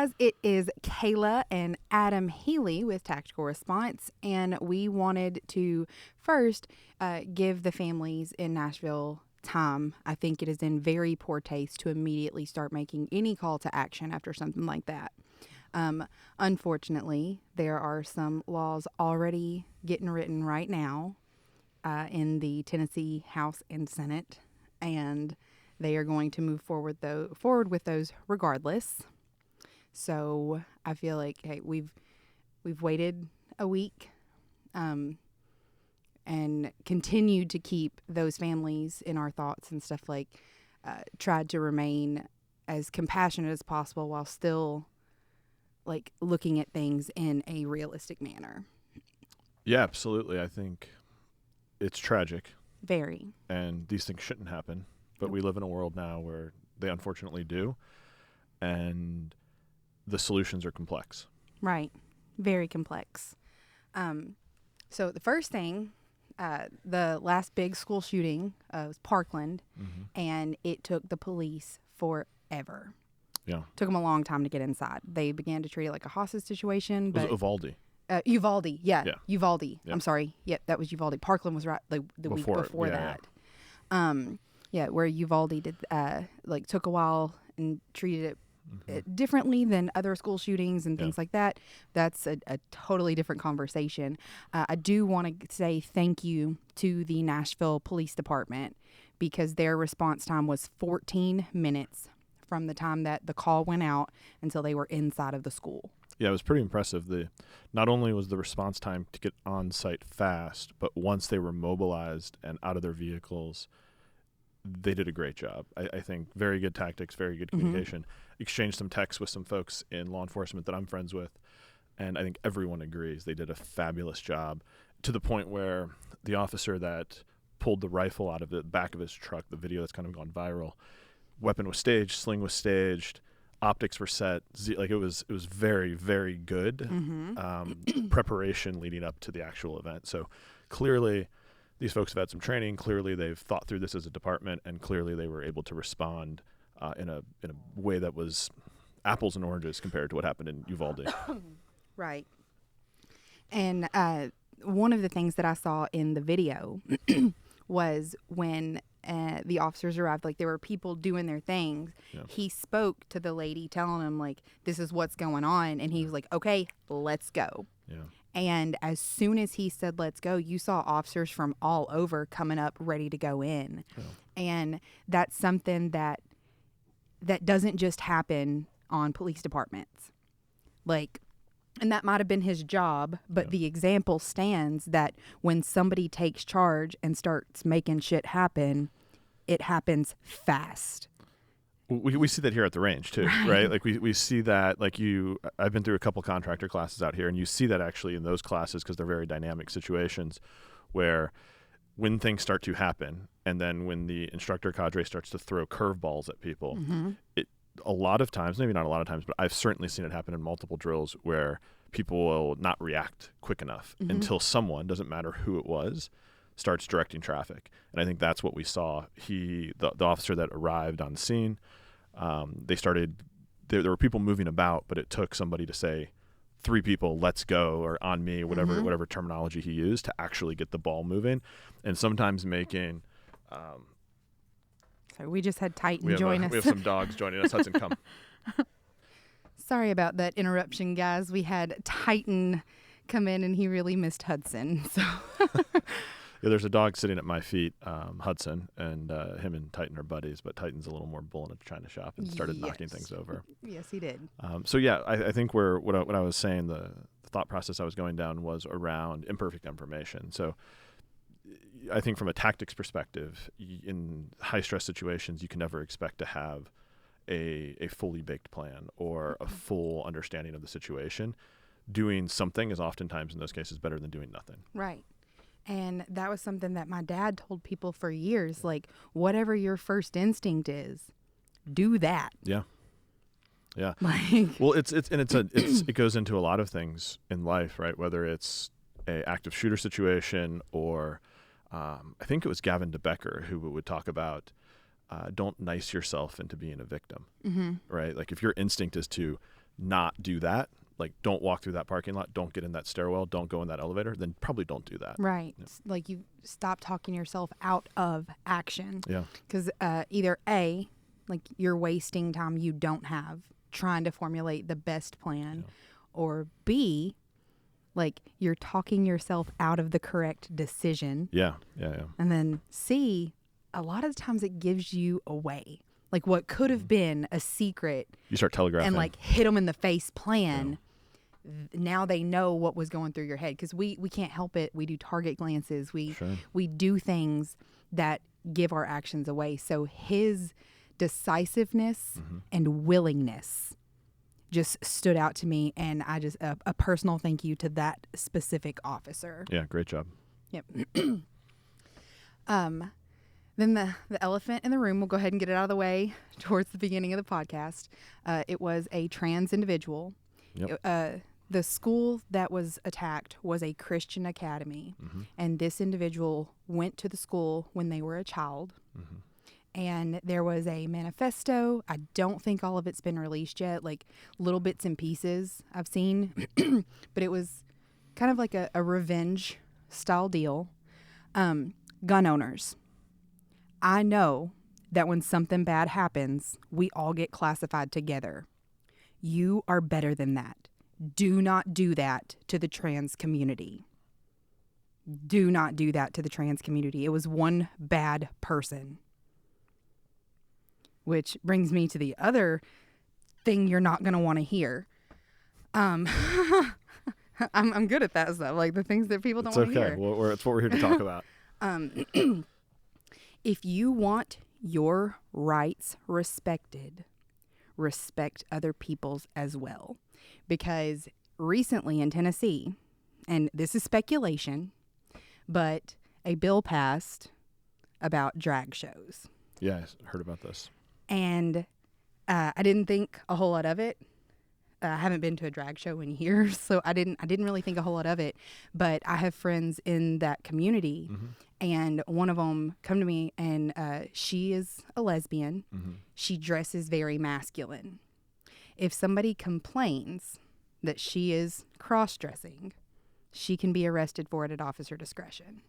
guys, it is Kayla and Adam Healy with Tactical Response, and we wanted to first give the families in Nashville time. I think it is in very poor taste to immediately start making any call to action after something like that. Unfortunately, there are some laws already getting written right now in the Tennessee House and Senate, and they are going to move forward with those regardless. So I feel like, hey, we've waited a week, and continued to keep those families in our thoughts and stuff, like tried to remain as compassionate as possible while still like looking at things in a realistic manner. Yeah, absolutely. I think it's tragic. Very. And these things shouldn't happen. But we live in a world now where they unfortunately do. And the solutions are complex. Right. Very complex. So the first thing, the last big school shooting was Parkland, and it took the police forever. Yeah. Took them a long time to get inside. They began to treat it like a hostage situation. But it was Uvalde. Uvalde, yeah. Uvalde. Yep. I'm sorry. Yep, that was Uvalde. Parkland was right the week before that. Yeah. Where Uvalde did took a while and treated it differently than other school shootings and things like that. That's a totally different conversation. I do want to say thank you to the Nashville Police Department, because their response time was 14 minutes from the time that the call went out until they were inside of the school. Yeah, it was pretty impressive. Not only was the response time to get on site fast, but once they were mobilized and out of their vehicles, they did a great job. I think very good tactics, very good communication. Exchanged some texts with some folks in law enforcement that I'm friends with, and I think everyone agrees they did a fabulous job, to the point where the officer that pulled the rifle out of the back of his truck, the video that's kind of gone viral, weapon was staged, sling was staged, optics were set. It was very, very good preparation leading up to the actual event. So clearly these folks have had some training. Clearly they've thought through this as a department, and clearly they were able to respond in a way that was apples and oranges compared to what happened in Uvalde. Right. And one of the things that I saw in the video was when the officers arrived, like there were people doing their things. Yeah. He spoke to the lady telling him, like, this is what's going on. And he was like, okay, let's go. Yeah. And as soon as he said, let's go, you saw officers from all over coming up ready to go in. Yeah. And that's something that doesn't just happen on police departments. Like, and that might have been his job, but the example stands that when somebody takes charge and starts making shit happen, it happens fast. We see that here at the range too, right? Like we see that, I've been through a couple contractor classes out here, and you see that actually in those classes, because they're very dynamic situations where when things start to happen, and then when the instructor cadre starts to throw curveballs at people, a lot of times, maybe not a lot of times, but I've certainly seen it happen in multiple drills where people will not react quick enough until someone, doesn't matter who it was, starts directing traffic. And I think that's what we saw. The officer that arrived on scene, there were people moving about, but it took somebody to say, 3 people, let's go, or on me, whatever terminology he used, to actually get the ball moving. And sometimes making... Sorry, we just had Titan join us. We have some dogs joining us. Hudson, come. Sorry about that interruption, guys. We had Titan come in, and he really missed Hudson. So yeah, there's a dog sitting at my feet, Hudson, and him and Titan are buddies, but Titan's a little more bull in a china shop and started knocking things over. Yes, he did. So yeah, I think what I was saying, the thought process I was going down was around imperfect information. So I think from a tactics perspective, in high-stress situations, you can never expect to have a fully baked plan or a full understanding of the situation. Doing something is oftentimes, in those cases, better than doing nothing. Right. And that was something that my dad told people for years, like, whatever your first instinct is, do that. Yeah. Yeah. Well, it goes into a lot of things in life, right? Whether it's a active shooter situation or I think it was Gavin DeBecker who would talk about don't nice yourself into being a victim, right? Like if your instinct is to not do that, like don't walk through that parking lot, don't get in that stairwell, don't go in that elevator, then probably don't do that. Right. Yeah. Like you stop talking yourself out of action. Yeah. Because either A, like you're wasting time you don't have trying to formulate the best plan, or B, like you're talking yourself out of the correct decision. Yeah. And then C, a lot of the times it gives you away. Like what could have been a secret, You start telegraphing. and like hit them in the face plan. Now they know what was going through your head, because we can't help it. We do target glances. We do things that give our actions away. So his decisiveness and willingness just stood out to me, and I just a personal thank you to that specific officer. Yeah, great job. Yep. Then the elephant in the room, we'll go ahead and get it out of the way towards the beginning of the podcast. It was a trans individual. Yep. The school that was attacked was a Christian academy, and this individual went to the school when they were a child. And there was a manifesto. I don't think all of it's been released yet, like little bits and pieces I've seen. But it was kind of like a revenge style deal. Gun owners. I know that when something bad happens, we all get classified together. You are better than that. Do not do that to the trans community. Do not do that to the trans community. It was one bad person. Which brings me to the other thing you're not going to want to hear. I'm good at that stuff, like the things that people don't want to hear. Well, it's what we're here to talk about. If you want your rights respected, respect other people's as well. Because recently in Tennessee, and this is speculation, but a bill passed about drag shows. Yeah, I heard about this. And I didn't think a whole lot of it. I haven't been to a drag show in years, so I didn't really think a whole lot of it. But I have friends in that community, and one of them come to me, and she is a lesbian. She dresses very masculine. If somebody complains that she is cross-dressing, she can be arrested for it at officer discretion.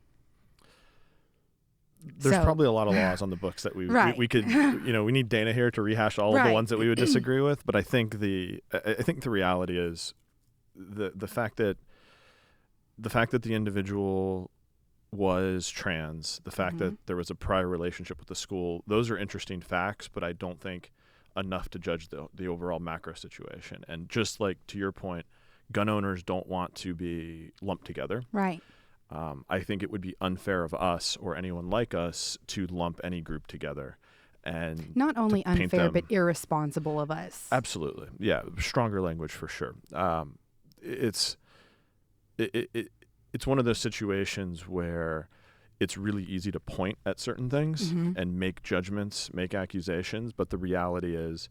There's probably a lot of laws on the books that we could, we need Dana here to rehash all of the ones that we would disagree with. But I think the reality is the fact that the individual was trans, the fact that there was a prior relationship with the school, those are interesting facts, but I don't think enough to judge the overall macro situation. And just like to your point, gun owners don't want to be lumped together. Right. I think it would be unfair of us or anyone like us to lump any group together. And not only unfair, but irresponsible of us. Absolutely. Yeah. Stronger language for sure. It's one of those situations where it's really easy to point at certain things and make judgments, make accusations. But the reality is,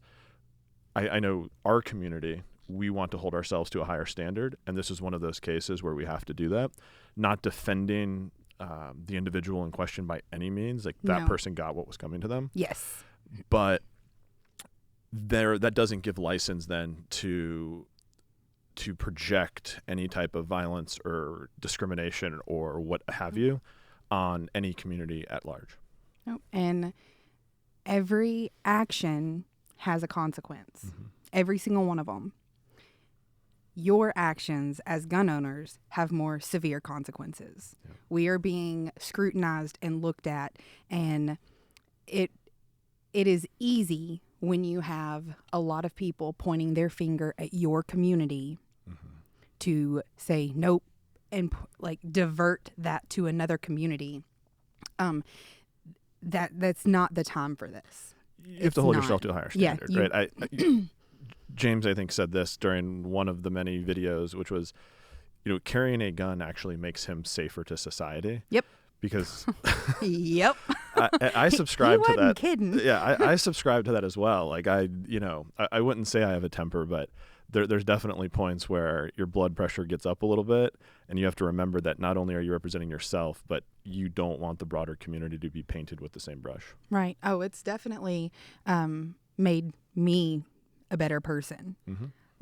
I know our community, we want to hold ourselves to a higher standard. And this is one of those cases where we have to do that. Not defending the individual in question by any means. Like that person got what was coming to them. Yes. But that doesn't give license then to project any type of violence or discrimination or what have you on any community at large. And every action has a consequence. Every single one of them. Your actions as gun owners have more severe consequences. Yeah. We are being scrutinized and looked at, and it is easy when you have a lot of people pointing their finger at your community to say nope and like divert that to another community. That's not the time for this. You have to hold yourself to a higher standard, right? James, I think, said this during one of the many videos, which was, carrying a gun actually makes him safer to society. Yep. Because yep. I subscribe to that. Kidding. Yeah, I subscribe to that as well. Like I wouldn't say I have a temper, but there's definitely points where your blood pressure gets up a little bit, and you have to remember that not only are you representing yourself, but you don't want the broader community to be painted with the same brush. Right. Oh, it's definitely made me a better person.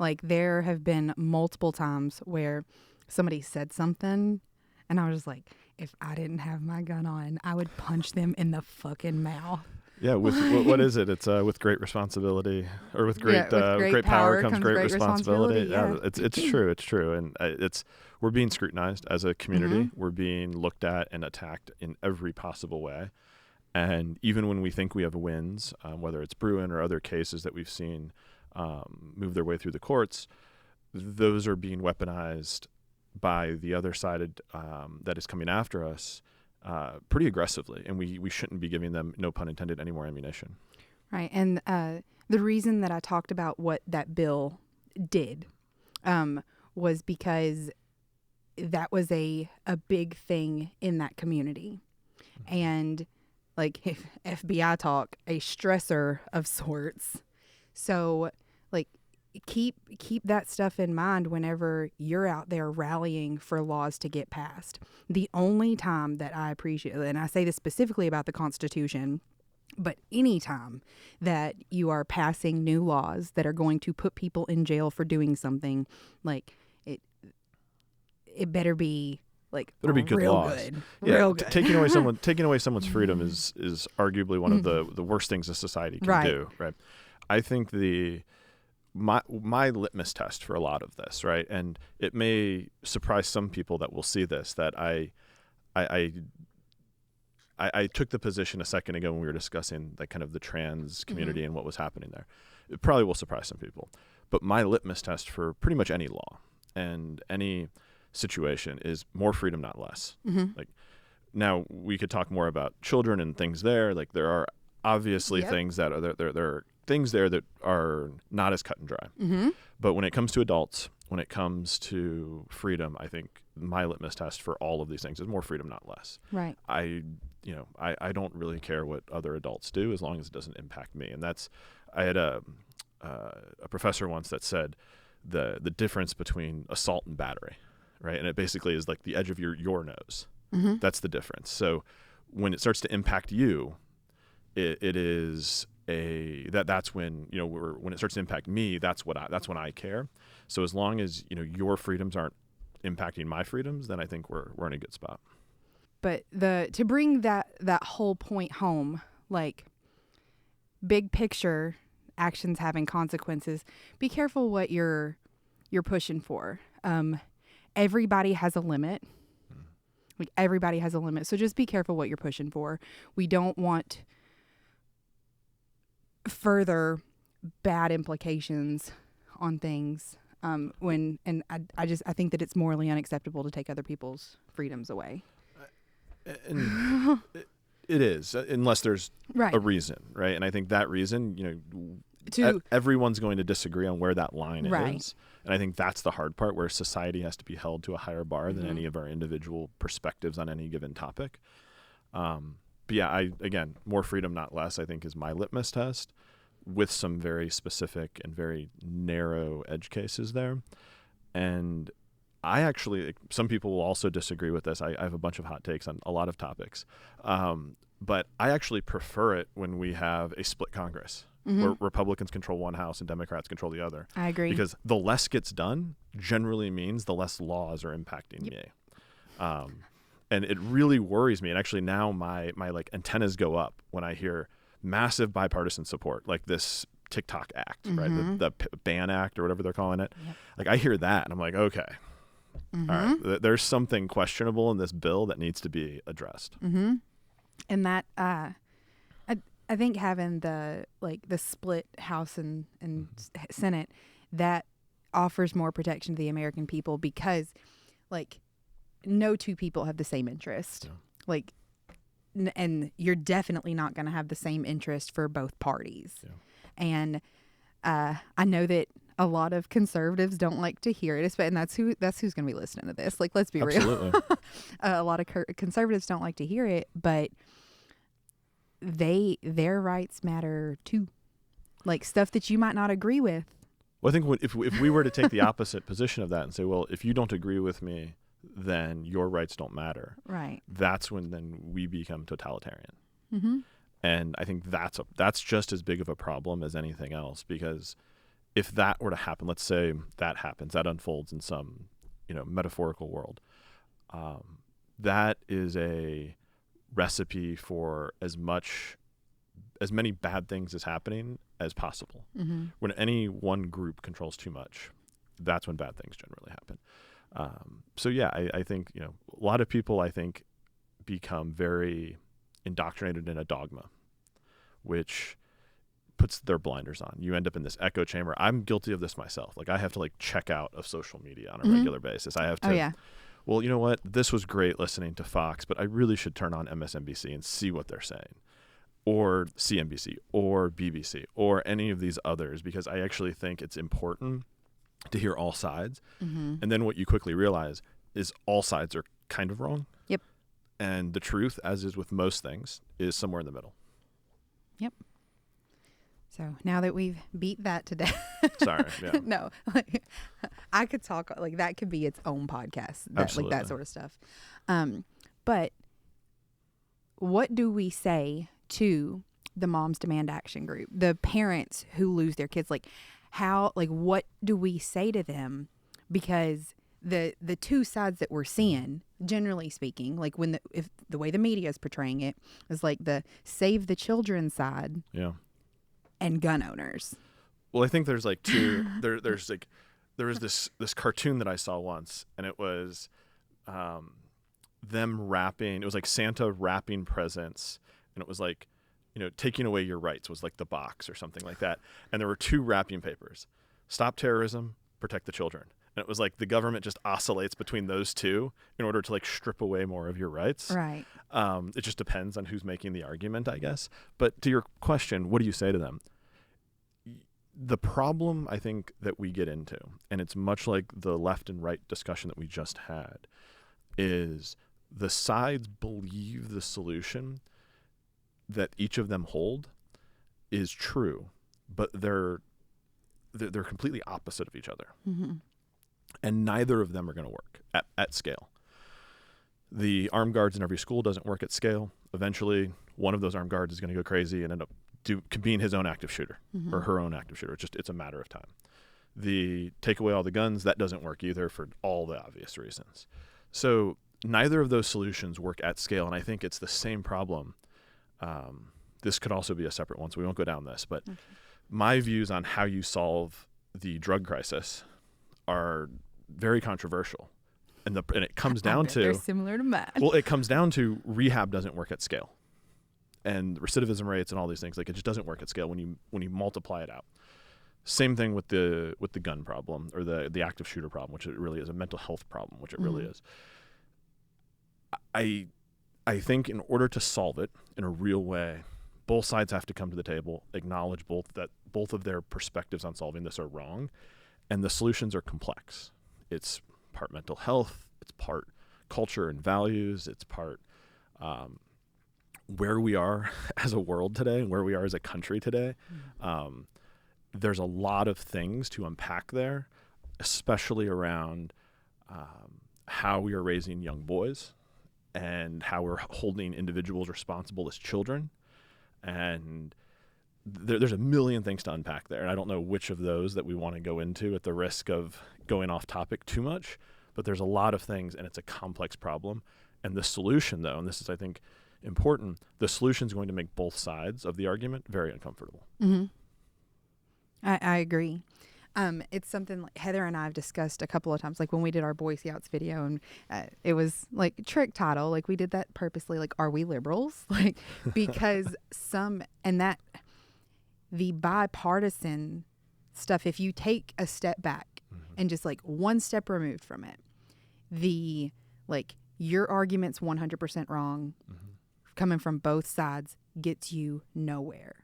Like, there have been multiple times where somebody said something, and I was just like, if I didn't have my gun on, I would punch them in the fucking mouth. Yeah, with what is it? It's with great responsibility, or with great great power comes great responsibility. Yeah, it's true. It's true, and we're being scrutinized as a community. Mm-hmm. We're being looked at and attacked in every possible way. And even when we think we have wins, whether it's Bruin or other cases that we've seen move their way through the courts, those are being weaponized by the other side that is coming after us pretty aggressively, and we shouldn't be giving them, no pun intended, any more ammunition. Right, and the reason that I talked about what that bill did was because that was a big thing in that community, and like, if FBI talk, a stressor of sorts. So, like, keep that stuff in mind whenever you're out there rallying for laws to get passed. The only time that I appreciate, and I say this specifically about the Constitution, but any time that you are passing new laws that are going to put people in jail for doing something, like, it better be like Better be good real laws. good. Yeah, Real good. taking away someone's freedom is arguably one of the worst things a society can do. Right. I think my litmus test for a lot of this, right, and it may surprise some people that will see this, that I took the position a second ago when we were discussing like kind of the trans community and what was happening there. It probably will surprise some people, but my litmus test for pretty much any law and any situation is more freedom, not less. Like, now we could talk more about children and things there. Like, there are obviously things that are there are things there that are not as cut and dry. But when it comes to adults, when it comes to freedom, I think my litmus test for all of these things is more freedom, not less. Right. I don't really care what other adults do as long as it doesn't impact me. And I had a professor once that said the difference between assault and battery, right? And it basically is like the edge of your nose. That's the difference. So when it starts to impact you, it is that's when, when it starts to impact me, that's when I care. So as long as, your freedoms aren't impacting my freedoms, then I think we're in a good spot. But to bring that whole point home, like, big picture, actions having consequences, be careful what you're pushing for. Everybody has a limit. Like, everybody has a limit. So just be careful what you're pushing for. We don't want further bad implications on things I think that it's morally unacceptable to take other people's freedoms away. And it is, unless there's a reason, right? And I think that reason, everyone's going to disagree on where that line is. And I think that's the hard part, where society has to be held to a higher bar than any of our individual perspectives on any given topic. But yeah, again, more freedom, not less, I think is my litmus test, with some very specific and very narrow edge cases there. And I actually, some people will also disagree with this. I have a bunch of hot takes on a lot of topics. But I actually prefer it when we have a split Congress, where Republicans control one house and Democrats control the other. I agree. Because the less gets done generally means the less laws are impacting me. And it really worries me. And actually now my like antennas go up when I hear massive bipartisan support, like this TikTok act, right? The ban act or whatever they're calling it. Like, I hear that and I'm like, okay, all right, there's something questionable in this bill that needs to be addressed. And that, I think having the split House and Senate, that offers more protection to the American people, because, like, no two people have the same interest. Like, and you're definitely not going to have the same interest for both parties. And I know that a lot of conservatives don't like to hear it, and that's who's going to be listening to this. Like, let's be real. A lot of conservatives don't like to hear it, but their rights matter too. Like, stuff that you might not agree with. Well, I think if we were to take the opposite position of that and say, well, if you don't agree with me, then your rights don't matter. Right. That's when then we become totalitarian. And I think that's just as big of a problem as anything else, because if that were to happen, let's say that happens, that unfolds in some, metaphorical world, that is a recipe for as many bad things as happening as possible. Mm-hmm. When any one group controls too much, that's when bad things generally happen. So yeah, I think, a lot of people, I think, become very indoctrinated in a dogma, which puts their blinders on. You end up in this echo chamber. I'm guilty of this myself. Like, I have to check out of social media on a regular basis. I have to, Oh, yeah. well, you know what? This was great listening to Fox, but I really should turn on MSNBC and see what they're saying, or CNBC or BBC or any of these others, because I actually think it's important to hear all sides. Mm-hmm. And then what you quickly realize is all sides are kind of wrong. Yep. And the truth, as is with most things, is somewhere in the middle. Yep. So now that we've beat that to death. Sorry. Yeah. No, I could talk, that could be its own podcast, Absolutely. that sort of stuff. But what do we say to the Moms Demand Action group, the parents who lose their kids? What do we say to them? Because the two sides that we're seeing, generally speaking, if the way the media is portraying it, is the save the children side. Yeah. And gun owners. Well, I think there's two. there was this cartoon that I saw once, and it was them wrapping. It was Santa wrapping presents, and it was taking away your rights was the box or something like that. And there were two wrapping papers: stop terrorism, protect the children. And it was the government just oscillates between those two in order to strip away more of your rights. Right. It just depends on who's making the argument, I guess. But to your question, what do you say to them? The problem I think that we get into, and it's much like the left and right discussion that we just had, is the sides believe the solution that each of them hold is true, but they're completely opposite of each other. Mm-hmm. And neither of them are going to work at scale. The armed guards in every school doesn't work at scale. Eventually, one of those armed guards is going to go crazy and end up being his own active shooter, mm-hmm. or her own active shooter. It's a matter of time. The take away all the guns, that doesn't work either for all the obvious reasons. So neither of those solutions work at scale, and I think it's the same problem. This could also be a separate one, so we won't go down this. But my views on how you solve the drug crisis are very controversial. And it comes down to... They're similar to mine. Well, it comes down to rehab doesn't work at scale. And recidivism rates and all these things, it just doesn't work at scale when you multiply it out. Same thing with the gun problem, or the active shooter problem, which it really is, a mental health problem, which it really is. I think in order to solve it in a real way, both sides have to come to the table, acknowledge both of their perspectives on solving this are wrong, and the solutions are complex. It's part mental health, it's part culture and values, it's part where we are as a world today and where we are as a country today. There's a lot of things to unpack there, especially around how we are raising young boys and how we're holding individuals responsible as children. And there's a million things to unpack there. And I don't know which of those that we want to go into at the risk of going off topic too much, but there's a lot of things, and it's a complex problem. And the solution, though, and this is, I think, important, the solution is going to make both sides of the argument very uncomfortable. Mm-hmm. I agree. It's something Heather and I have discussed a couple of times, when we did our Boy Scouts video, and it was trick title, we did that purposely, are we liberals? Because the bipartisan stuff, if you take a step back and just one step removed from it, your argument's 100% wrong, coming from both sides, gets you nowhere.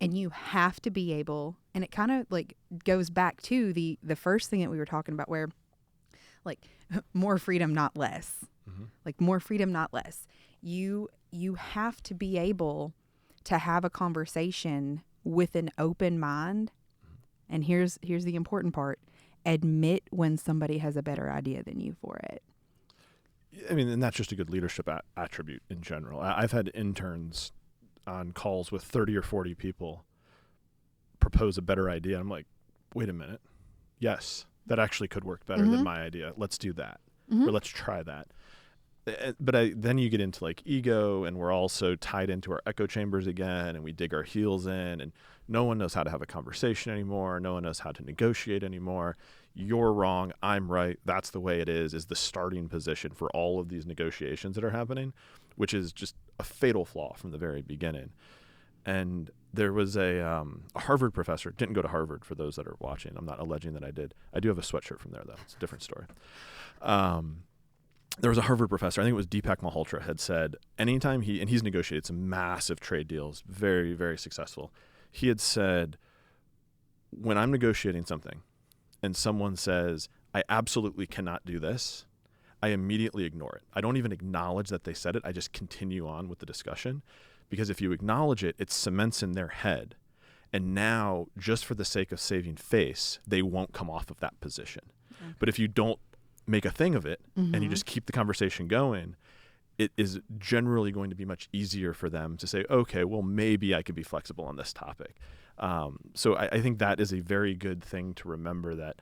And you have to be able, and it kind of goes back to the first thing that we were talking about, where more freedom, not less. More freedom, not less. You have to be able to have a conversation with an open mind. And here's the important part: admit when somebody has a better idea than you for it. I mean, and that's just a good leadership attribute in general. I've had interns on calls with 30 or 40 people propose a better idea. I'm like, wait a minute. Yes, that actually could work better than my idea. Let's do that. Or let's try that. But then you get into like ego, and we're also tied into our echo chambers again, and we dig our heels in, and no one knows how to have a conversation anymore. No one knows how to negotiate anymore. You're wrong. I'm right. That's the way it is the starting position for all of these negotiations that are happening, which is just a fatal flaw from the very beginning. And there was a Harvard professor, didn't go to Harvard for those that are watching. I'm not alleging that I did. I do have a sweatshirt from there, though. It's a different story. There was a Harvard professor, I think it was Deepak Malhotra, had said anytime he's negotiated some massive trade deals, very, very successful. He had said, when I'm negotiating something and someone says, I absolutely cannot do this, I immediately ignore it. I don't even acknowledge that they said it. I just continue on with the discussion, because if you acknowledge it, it cements in their head. And now, just for the sake of saving face, they won't come off of that position. Okay. But if you don't make a thing of it and you just keep the conversation going, it is generally going to be much easier for them to say, okay, well, maybe I could be flexible on this topic. So I think that is a very good thing to remember, that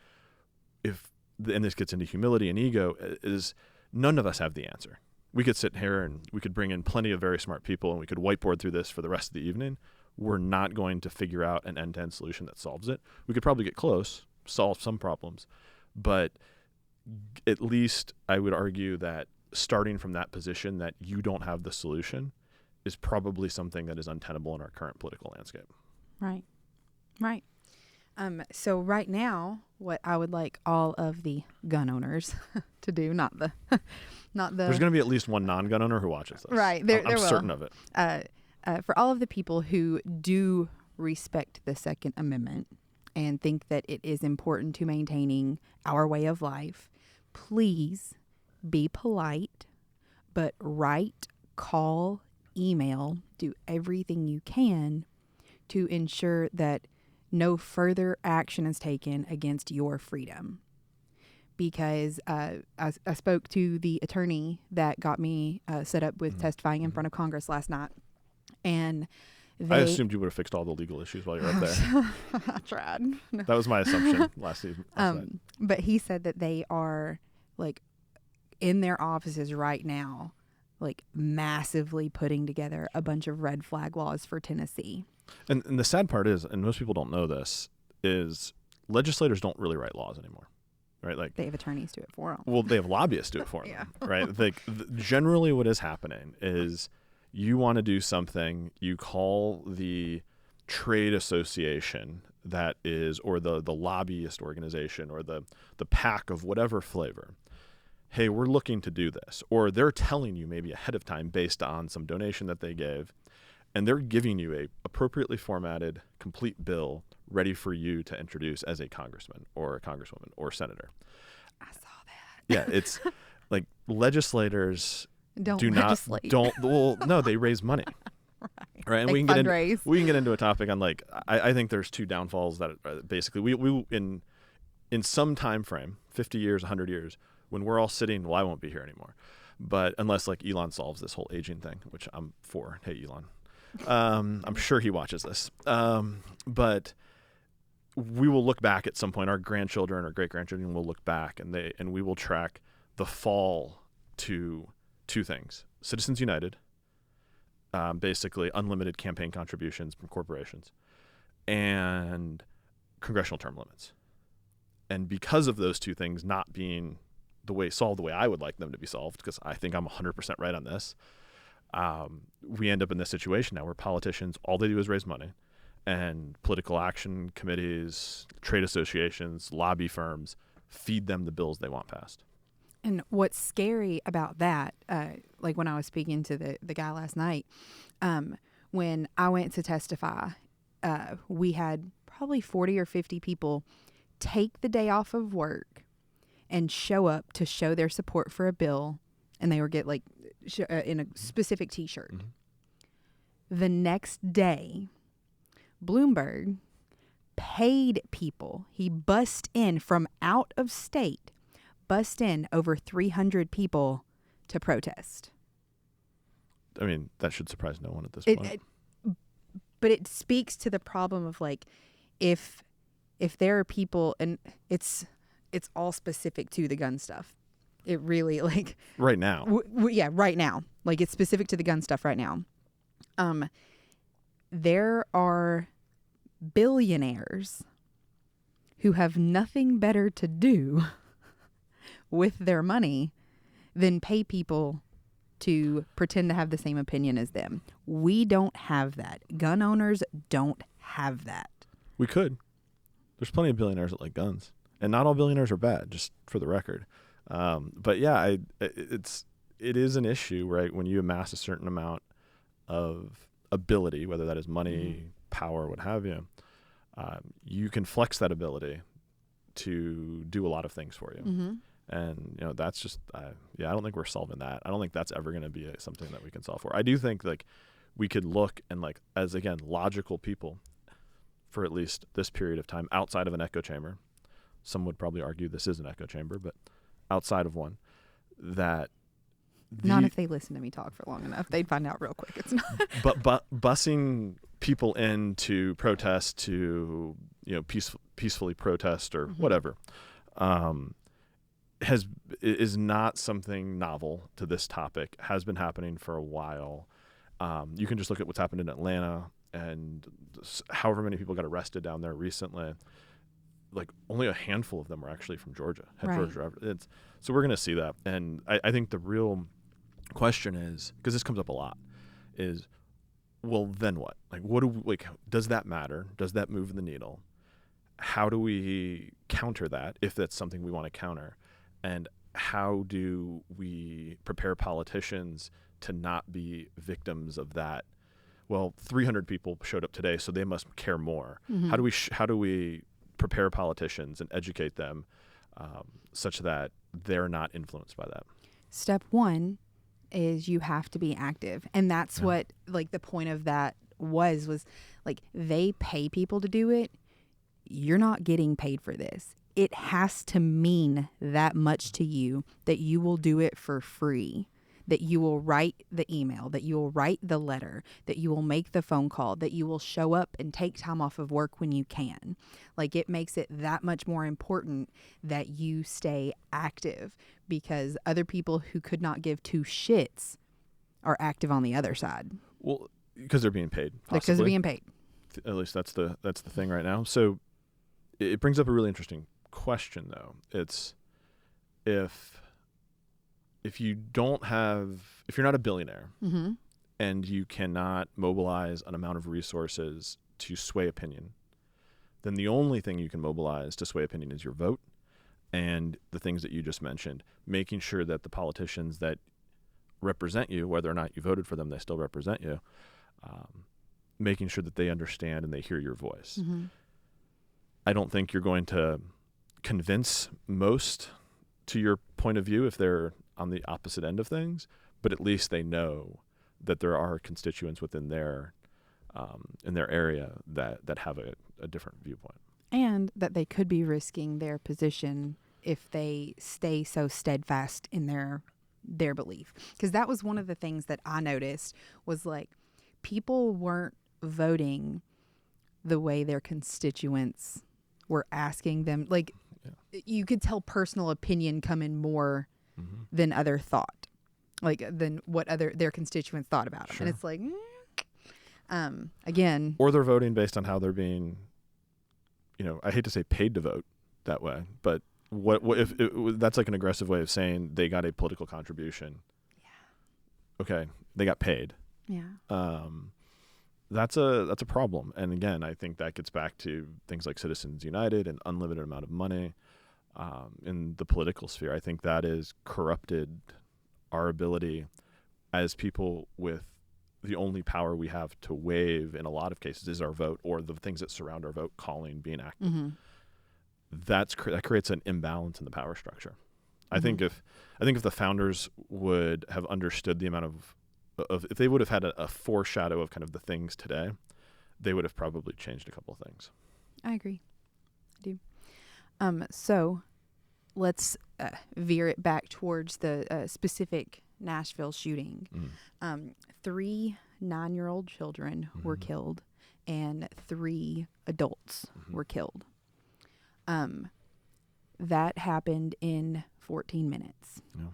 and this gets into humility and ego, is none of us have the answer. We could sit here and we could bring in plenty of very smart people and we could whiteboard through this for the rest of the evening. We're not going to figure out an end-to-end solution that solves it. We could probably get close, solve some problems, but at least I would argue that starting from that position that you don't have the solution is probably something that is untenable in our current political landscape. Right. So right now, what I would like all of the gun owners to do, not the. There's going to be at least one non-gun owner who watches this. Right. I'm certain of it. For all of the people who do respect the Second Amendment and think that it is important to maintaining our way of life, please be polite, but write, call, email, do everything you can to ensure that no further action is taken against your freedom. Because I spoke to the attorney that got me set up with testifying in front of Congress last night, and I assumed you would have fixed all the legal issues while you're up there. I tried. No. That was my assumption last night. But he said that they are like in their offices right now, like massively putting together a bunch of red flag laws for Tennessee. And the sad part is, and most people don't know this, is legislators don't really write laws anymore. Right, like they have attorneys do it for them. Well, they have lobbyists do it for them, right? Like generally, what is happening is you want to do something, you call the trade association that is, or the lobbyist organization, or the PAC of whatever flavor. Hey, we're looking to do this, or they're telling you maybe ahead of time based on some donation that they gave, and they're giving you a appropriately formatted, complete bill ready for you to introduce as a congressman or a congresswoman or senator. I saw that. Yeah, it's like legislators don't they raise money. Right. And we can get into a topic on like I think there's two downfalls that basically we in some time frame, 50 years, 100 years, when we're all sitting, well, I won't be here anymore. But unless like Elon solves this whole aging thing, which I'm for. Hey, Elon. I'm sure he watches this. But we will look back at some point, our grandchildren or great-grandchildren will look back and we will track the fall to two things. Citizens United, basically unlimited campaign contributions from corporations, and congressional term limits. And because of those two things not being solved the way I would like them to be solved, because I think I'm 100% right on this, we end up in this situation now where politicians, all they do is raise money, and political action committees, trade associations, lobby firms feed them the bills they want passed. And what's scary about that, like when I was speaking to the guy last night, when I went to testify, we had probably 40 or 50 people take the day off of work and show up to show their support for a bill, and they would get like in a specific T-shirt. Mm-hmm. The next day, Bloomberg paid people. He bussed in from out of state, over 300 people to protest. I mean, that should surprise no one at this point. But it speaks to the problem of like, if if there are people, and it's all specific to the gun stuff. It really, like, Right now. yeah, right now. Like, it's specific to the gun stuff right now. There are billionaires who have nothing better to do with their money than pay people to pretend to have the same opinion as them. We don't have that. Gun owners don't have that. We could. There's plenty of billionaires that like guns, and not all billionaires are bad, just for the record. But yeah, it is an issue, right? When you amass a certain amount of ability, whether that is money, power, what have you, you can flex that ability to do a lot of things for you. And, you know, that's just, I don't think we're solving that. I don't think that's ever going to be something that we can solve for. I do think, like, we could look and, like, as, again, logical people for at least this period of time outside of an echo chamber. Some would probably argue this is an echo chamber, but outside of one, that not if they listen to me talk for long enough. They'd find out real quick it's not. but busing people in to protest, to, you know, peacefully protest or whatever, is not something novel to this topic. Has been happening for a while. You can just look at what's happened in Atlanta, and however many people got arrested down there recently. Like, only a handful of them were actually from Georgia. So we're going to see that. And I think the real question is, because this comes up a lot, is, well, then what? Like, does that matter? Does that move the needle? How do we counter that, if that's something we want to counter? And how do we prepare politicians to not be victims of that? Well, 300 people showed up today, so they must care more. How do we prepare politicians and educate them such that they're not influenced by that? Step one is you have to be active. And that's what, like, the point of that was like, they pay people to do it. You're not getting paid for this. It has to mean that much to you that you will do it for free, that you will write the email, that you will write the letter, that you will make the phone call, that you will show up and take time off of work when you can. Like, it makes it that much more important that you stay active, because other people who could not give two shits are active on the other side. Well, because they're being paid. Possibly. Because they're being paid. At least that's the thing right now. So it brings up a really interesting question, though. It's if you're not a billionaire and you cannot mobilize an amount of resources to sway opinion, then the only thing you can mobilize to sway opinion is your vote and the things that you just mentioned, making sure that the politicians that represent you, whether or not you voted for them, they still represent you, making sure that they understand and they hear your voice. I don't think you're going to convince most to your point of view if they're on the opposite end of things, but at least they know that there are constituents within their in their area that have a different viewpoint, and that they could be risking their position if they stay so steadfast in their belief. Because that was one of the things that I noticed, was like, people weren't voting the way their constituents were asking them. Like, you could tell personal opinion come in more than other thought, like than what their constituents thought about them. And it's like, again, or they're voting based on how they're being, you know, I hate to say paid to vote that way, but what if that's like an aggressive way of saying they got a political contribution? Okay, they got paid. That's a problem. And again, I think that gets back to things like Citizens United and unlimited amount of money in the political sphere. I think that has corrupted our ability as people with the only power we have to wave in a lot of cases is our vote, or the things that surround our vote, calling, being active. That creates an imbalance in the power structure. I think if the founders would have understood the amount of if they would have had a foreshadow of kind of the things today, they would have probably changed a couple of things. I agree. I do. So let's veer it back towards the specific Nashville shooting. 3 9-year-old children were killed and 3 adults were killed. That happened in 14 minutes. Yeah.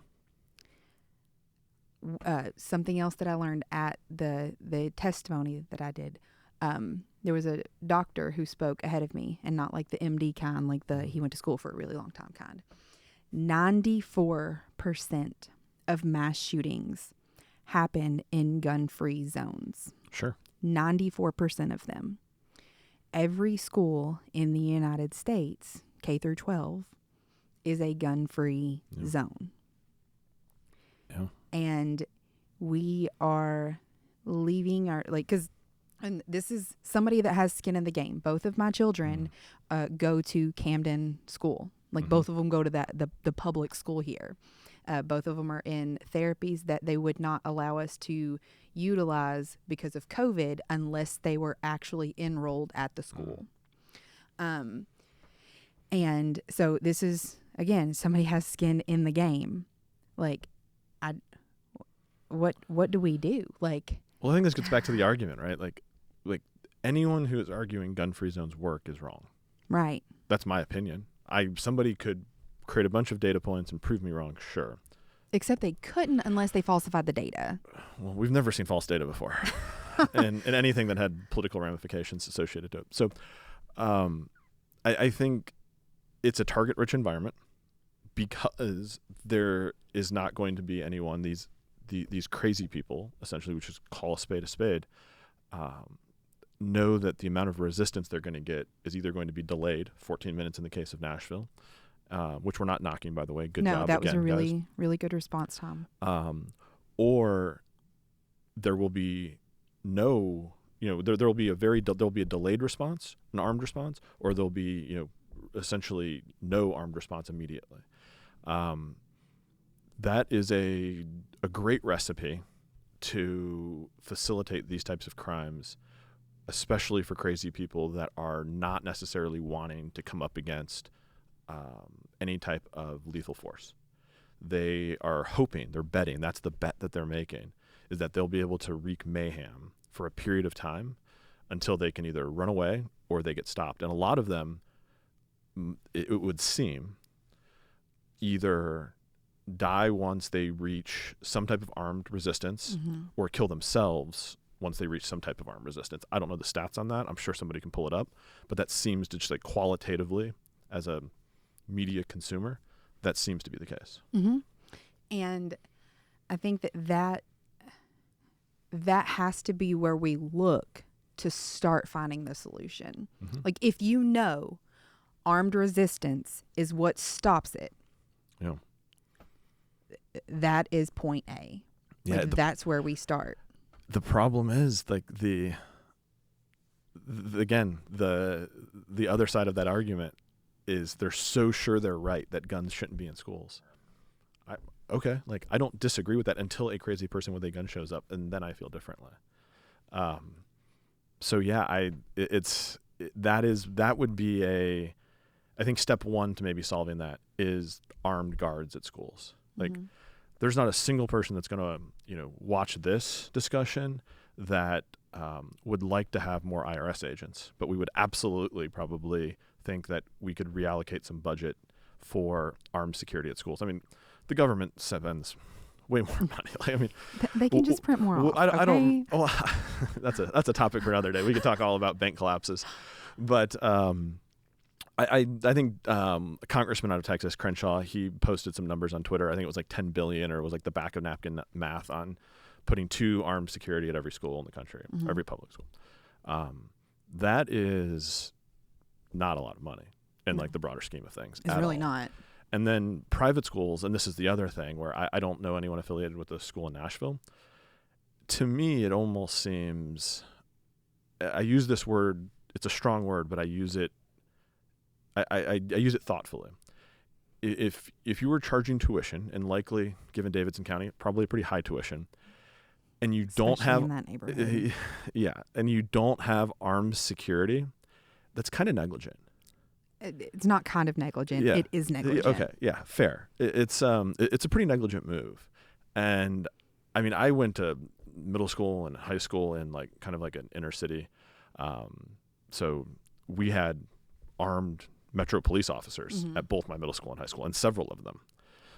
Something else that I learned at the testimony that I did, there was a doctor who spoke ahead of me, and not like the MD kind, like he went to school for a really long time kind. 94% of mass shootings happen in gun-free zones. Sure. 94% of them. Every school in the United States, K through 12, is a gun-free zone. Yeah. And we are leaving our, and this is somebody that has skin in the game. Both of my children go to Camden School. Both of them go to the public school here. Both of them are in therapies that they would not allow us to utilize because of COVID unless they were actually enrolled at the school. And so this is, again, somebody has skin in the game. What do we do? Well, I think this gets back to the argument, right? Like anyone who is arguing gun-free zones work is wrong. Right. That's my opinion. Somebody could create a bunch of data points and prove me wrong, sure. Except they couldn't unless they falsified the data. Well, we've never seen false data before. and anything that had political ramifications associated to it. So I think it's a target-rich environment because there is not going to be anyone, these crazy people, essentially, which is call a spade, know that the amount of resistance they're going to get is either going to be delayed, 14 minutes in the case of Nashville, which we're not knocking, by the way. Good job. No, that was a really, guys. really good response, Tom. Or there will be no, there will be there'll be a delayed response, an armed response, or there'll be, essentially no armed response immediately. That is a great recipe to facilitate these types of crimes, especially for crazy people that are not necessarily wanting to come up against any type of lethal force. They are hoping, they're betting, that's the bet that they're making, is that they'll be able to wreak mayhem for a period of time until they can either run away or they get stopped. And a lot of them, it would seem, either die once they reach some type of armed resistance or kill themselves once they reach some type of armed resistance. I don't know the stats on that. I'm sure somebody can pull it up, but that seems to just qualitatively, as a media consumer, that seems to be the case. And I think that has to be where we look to start finding the solution. If armed resistance is what stops it, that is point A. That's where we start. The problem is the other side of that argument is they're so sure they're right that guns shouldn't be in schools. I don't disagree with that until a crazy person with a gun shows up, and then I feel differently. That would be I think step one to maybe solving that is armed guards at schools. There's not a single person that's going to, watch this discussion that would like to have more IRS agents, but we would absolutely probably think that we could reallocate some budget for armed security at schools. I mean, the government spends way more money. They can just print more off. I don't. Well, that's a topic for another day. We could talk all about bank collapses, but I think a congressman out of Texas, Crenshaw, he posted some numbers on Twitter. I think it was like 10 billion, or it was like the back of napkin math on putting 2 armed security at every school in the country, every public school. That is not a lot of money in the broader scheme of things. It's really not. And then private schools, and this is the other thing where I don't know anyone affiliated with the school in Nashville. To me, it almost seems, I use this word, it's a strong word, but I use it I use it thoughtfully. If you were charging tuition, and likely, given Davidson County, probably a pretty high tuition, and you don't have in that neighborhood. And you don't have armed security, that's kind of negligent. It's not kind of negligent. Yeah. It is negligent. Okay, yeah, fair. It's a pretty negligent move. And I mean, I went to middle school and high school in kind of an inner city. So we had armed Metro police officers Mm-hmm. at both my middle school and high school, and several of them.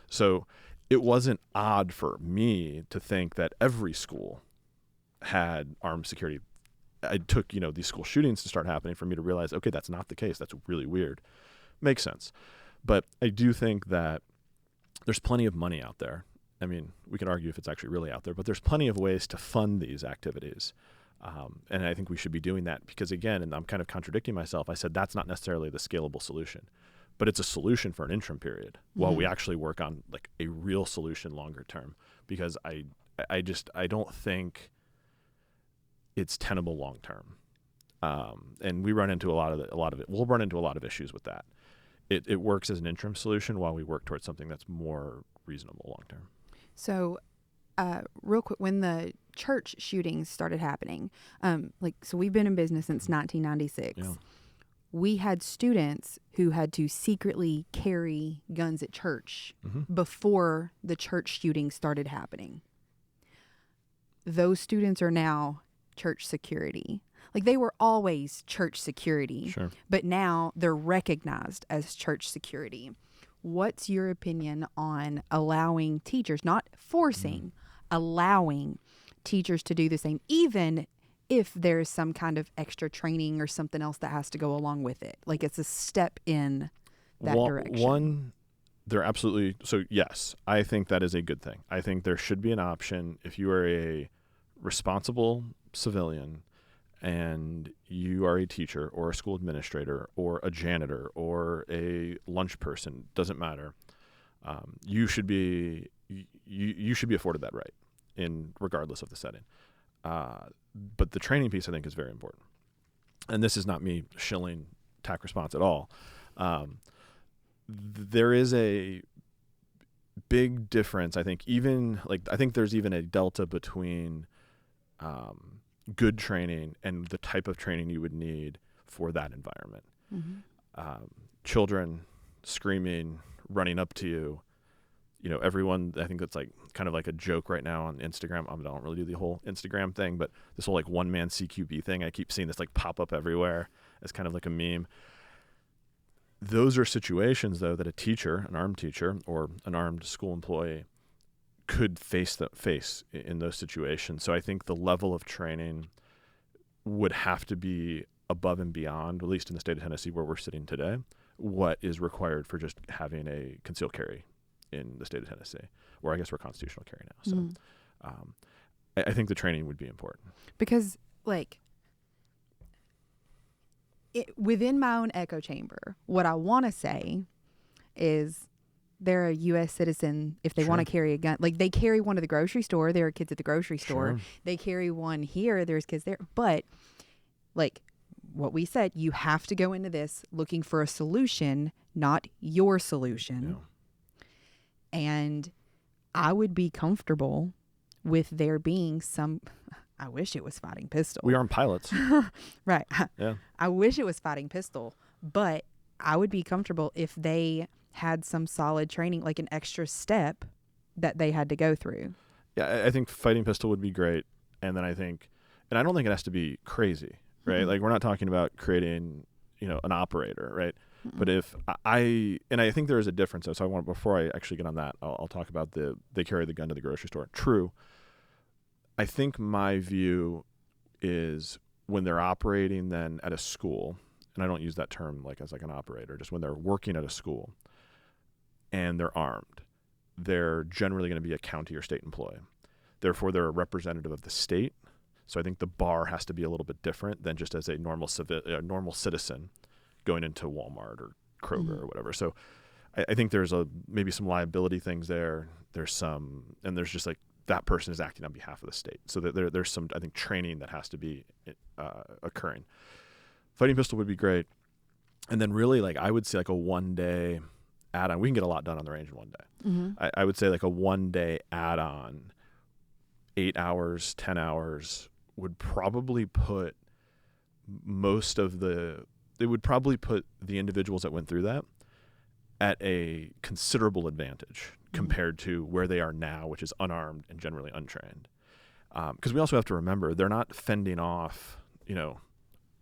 So it wasn't odd for me to think that every school had armed security. It took, these school shootings to start happening for me to realize, okay, that's not the case. That's really weird. Makes sense. But I do think that there's plenty of money out there. I mean, we can argue if it's actually really out there, but there's plenty of ways to fund these activities. And I think we should be doing that because, again, and I'm kind of contradicting myself, I said that's not necessarily the scalable solution, but it's a solution for an interim period while we actually work on like a real solution longer term, because I don't think it's tenable long term. And we run into a lot of it. We'll run into a lot of issues with that. It works as an interim solution while we work towards something that's more reasonable long term. So, real quick, when the church shootings started happening, so we've been in business since 1996. Yeah. We had students who had to secretly carry guns at church before the church shootings started happening. Those students are now church security. Like, they were always church security, Sure. but now they're recognized as church security. What's your opinion on allowing teachers, not forcing, allowing teachers to do the same, even if there's some kind of extra training or something else that has to go along with it? Like, it's a step in that direction. They're absolutely, so yes, I think that is a good thing. I think there should be an option if you are a responsible civilian and you are a teacher or a school administrator or a janitor or a lunch person, doesn't matter. You should be afforded that right, regardless of the setting. But the training piece, I think, is very important. And this is not me shilling TAC response at all. There is a big difference, I think. I think there's even a delta between good training and the type of training you would need for that environment. Children screaming, running up to you, everyone, I think that's like kind of like a joke right now on Instagram. I don't really do the whole Instagram thing, but this whole like one man CQB thing, I keep seeing this like pop up everywhere as kind of like a meme. Those are situations though that a teacher, an armed teacher or an armed school employee could face in those situations. So I think the level of training would have to be above and beyond, at least in the state of Tennessee where we're sitting today, what is required for just having a concealed carry in the state of Tennessee, or I guess we're constitutional carry now. So I think the training would be important. Because, like, within my own echo chamber, what I want to say is they're a U.S. citizen if they want to carry a gun. Like, they carry one to the grocery store. There are kids at the grocery store. Sure. They carry one here. There's kids there. But, like what we said, you have to go into this looking for a solution, not your solution. Yeah. And I would be comfortable with there being some... I wish it was fighting pistol. We aren't pilots. Right. Yeah. I wish it was fighting pistol, but I would be comfortable if they had some solid training, like an extra step that they had to go through. Yeah, I think fighting pistol would be great. And then I don't think it has to be crazy, right? Like, we're not talking about creating, an operator, right? But if I think there is a difference though. So before I actually get on that, I'll talk about they carry the gun to the grocery store. True. I think my view is when they're operating then at a school, and I don't use that term like as like an operator, just when they're working at a school and they're armed, they're generally going to be a county or state employee. Therefore, they're a representative of the state. So I think the bar has to be a little bit different than just as a normal citizen going into Walmart or Kroger or whatever. So I think there's maybe some liability things there. There's just like, that person is acting on behalf of the state. So that there's some, I think, training that has to be occurring. Fighting pistol would be great. And then really, like, I would say like a 1 day add-on. We can get a lot done on the range in 1 day. I would say like a 1 day add-on, 8 hours, 10 hours would probably put the individuals that went through that at a considerable advantage compared to where they are now, which is unarmed and generally untrained. Because we also have to remember, they're not fending off,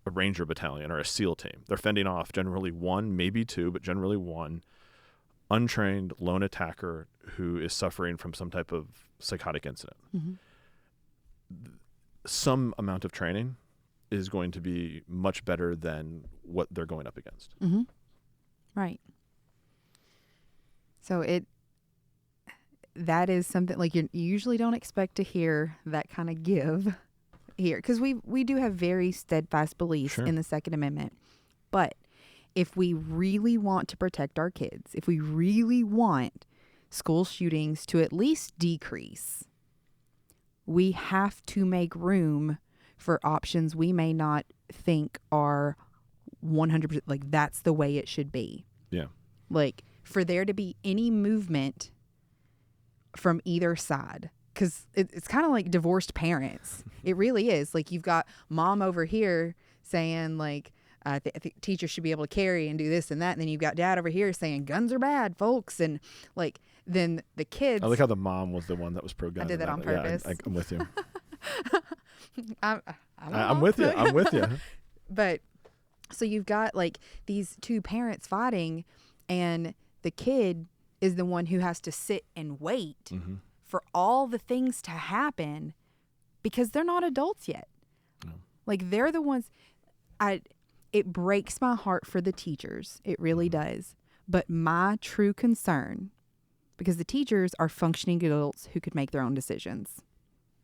a Ranger battalion or a SEAL team. They're fending off generally one, maybe two, but generally one untrained lone attacker who is suffering from some type of psychotic incident. Mm-hmm. Some amount of training is going to be much better than what they're going up against. Mm-hmm. Right. So that is something like you usually don't expect to hear that kind of give here, because we do have very steadfast beliefs Sure. in the Second Amendment. But if we really want to protect our kids, if we really want school shootings to at least decrease, we have to make room for options we may not think are 100% like that's the way it should be. Yeah. Like for there to be any movement from either side, because it's kind of like divorced parents. It really is. Like you've got mom over here saying like I think teachers should be able to carry and do this and that, and then you've got dad over here saying guns are bad, folks, and like then the kids. I like how the mom was the one that was pro-gun. I did that on purpose. Yeah, I'm with you. I'm with you. I'm with you. But so you've got like these two parents fighting, and the kid is the one who has to sit and wait Mm-hmm. for all the things to happen because they're not adults yet. No. Like they're the ones. It breaks my heart for the teachers. It really does. But my true concern, because the teachers are functioning adults who could make their own decisions.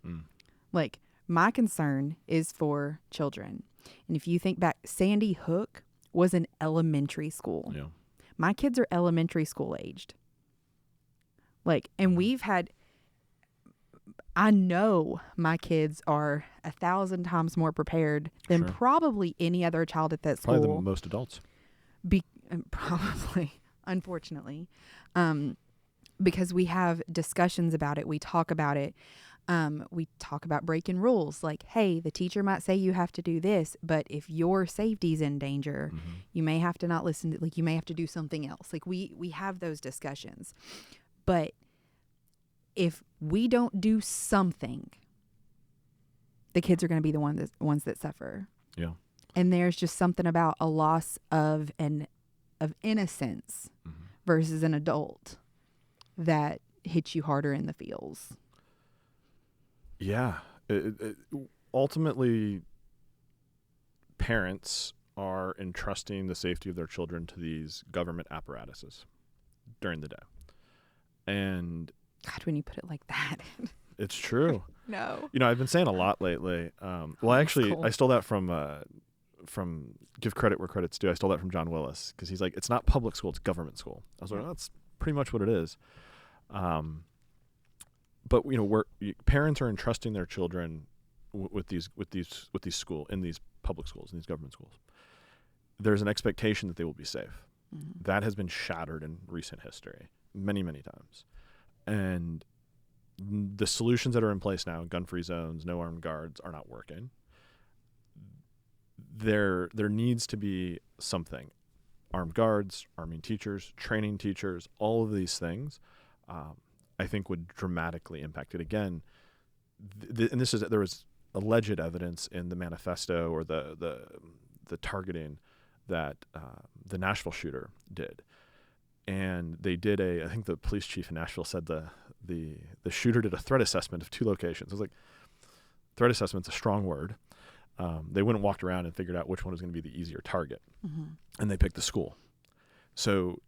Mm. Like my concern is for children. And if you think back, Sandy Hook was an elementary school. Yeah. My kids are elementary school aged. Like, and I know my kids are 1,000 times more prepared than Sure. probably any other child at that school. Probably the most adults. Probably, unfortunately, because we have discussions about it. We talk about it. We talk about breaking rules. Like, hey, the teacher might say you have to do this, but if your safety's in danger, Mm-hmm. you may have to not listen to, like, you may have to do something else. Like, we have those discussions. But if we don't do something, the kids are going to be the ones that suffer. Yeah. And there's just something about a loss of innocence Mm-hmm. versus an adult that hits you harder in the feels. Yeah. Ultimately, parents are entrusting the safety of their children to these government apparatuses during the day. And God, when you put it like that. it's true. No. You know, I've been saying a lot lately. Well, actually, cool. I stole that from give credit where credit's due. I stole that from John Willis because he's like, it's not public school, it's government school. I was like, oh, that's pretty much what it is. But you know, parents are entrusting their children with these public schools, in these government schools. There's an expectation that they will be safe. Mm-hmm. That has been shattered in recent history many, many times. And the solutions that are in place now, gun-free zones, no armed guards, are not working. There needs to be something. Armed guards, arming teachers, training teachers, all of these things, I think would dramatically impact it. Again, and there was alleged evidence in the manifesto or the targeting that the Nashville shooter did. And they did I think the police chief in Nashville said the shooter did a threat assessment of 2 locations. I was like, threat assessment's a strong word. They went and walked around and figured out which one was going to be the easier target. Mm-hmm. And they picked the school. So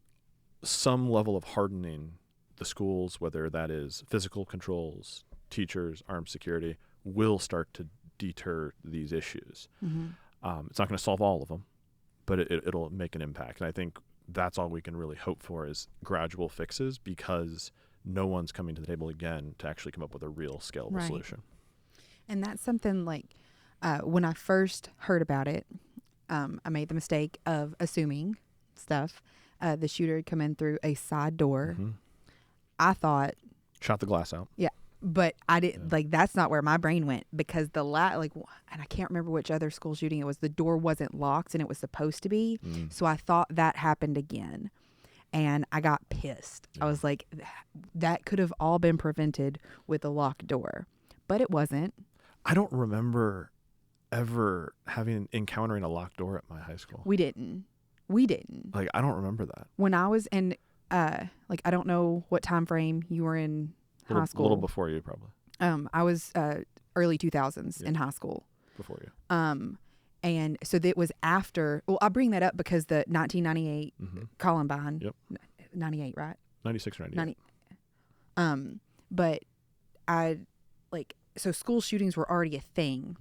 some level of hardening the schools, whether that is physical controls, teachers, armed security, will start to deter these issues. Mm-hmm. It's not going to solve all of them, but it'll make an impact. And I think that's all we can really hope for is gradual fixes, because no one's coming to the table again to actually come up with a real scalable solution. And that's something like when I first heard about it, I made the mistake of assuming stuff. The shooter had come in through a side door. Mm-hmm. I thought, Shot the glass out. yeah, but I didn't like. That's not where my brain went, because and I can't remember which other school shooting it was. The door wasn't locked and it was supposed to be, so I thought that happened again, and I got pissed. Yeah. I was like, that could have all been prevented with a locked door, but it wasn't. I don't remember ever encountering a locked door at my high school. We didn't. Like, I don't remember that. When I was in, like, I don't know what time frame you were in high school. A little before you, probably. I was early 2000s in high school. Before you. And so that was after. Well, I bring that up because the 1998 Columbine. Yep. 98, right? 96 or 98. But so school shootings were already a thing,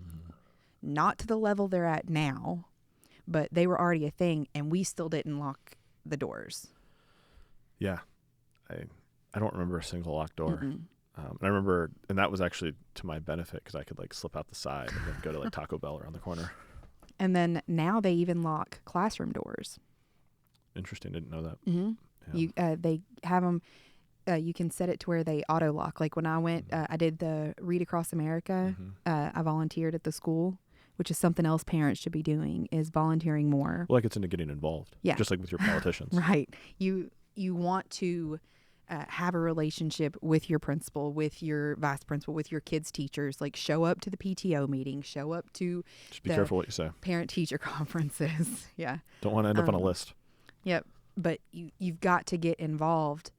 not to the level they're at now, but they were already a thing, and we still didn't lock the doors. Yeah, I don't remember a single locked door. And I remember, and that was actually to my benefit because I could like slip out the side and then go to like Taco Bell around the corner. And then now they even lock classroom doors. Interesting, didn't know that. Yeah. They have them. You can set it to where they auto lock. Like when I went, I did the Read Across America. I volunteered at the school, which is something else parents should be doing, is volunteering more. Well, that gets into getting involved. Yeah. Just like with your politicians. Right. You want to have a relationship with your principal, with your vice principal, with your kids' teachers. Like show up to the PTO meeting, show up to just be careful what you say. Parent-teacher conferences. Yeah. Don't want to end up on a list. Yep. But you've got to get involved,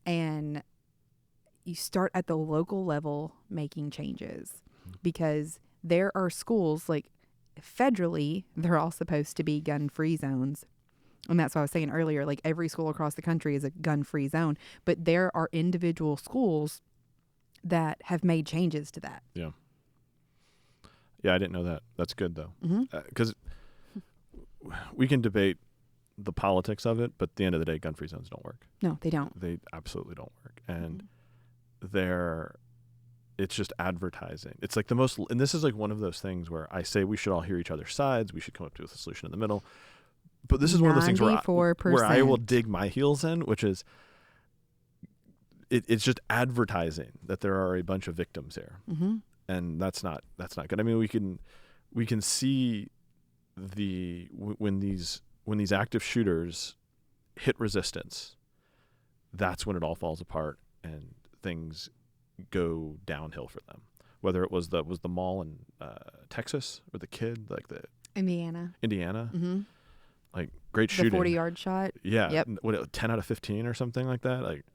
and you start at the local level making changes, because there are schools, like federally, they're all supposed to be gun-free zones. And that's what I was saying earlier, like every school across the country is a gun-free zone, but there are individual schools that have made changes to that. Yeah. Yeah, I didn't know that. That's good though. Because we can debate the politics of it, but at the end of the day, gun-free zones don't work. No, they don't. They absolutely don't work. And it's just advertising. It's like and this is like one of those things where I say we should all hear each other's sides. We should come up to a solution in the middle. But this is one of those things where I will dig my heels in, which is it's just advertising that there are a bunch of victims here. And that's not good. I mean, we can see when these active shooters hit resistance, that's when it all falls apart and things go downhill for them. Whether it was the mall in Texas or the kid, like the Indiana. Like great shooting. The 40-yard shot. Yeah. Yep. What, 10 out of 15 or something like that. Like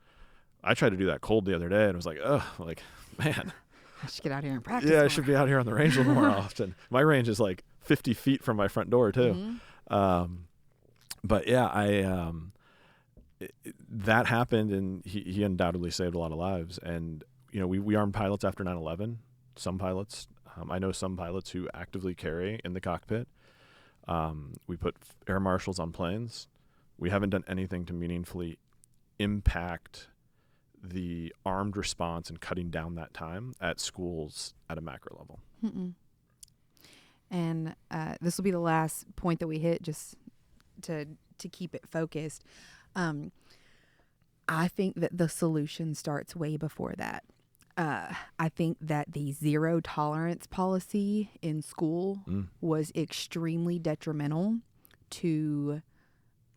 I tried to do that cold the other day and it was like, oh, like, man. I should get out here and practice. Yeah, more. I should be out here on the range a little more often. My range is like 50 feet from my front door too. But yeah, that happened, and he undoubtedly saved a lot of lives. And you know, we armed pilots after 9/11. Some pilots, I know some pilots who actively carry in the cockpit. We put air marshals on planes. We haven't done anything to meaningfully impact the armed response and cutting down that time at schools at a macro level. And this will be the last point that we hit, just to keep it focused. I think that the solution starts way before that. I think that the zero tolerance policy in school was extremely detrimental to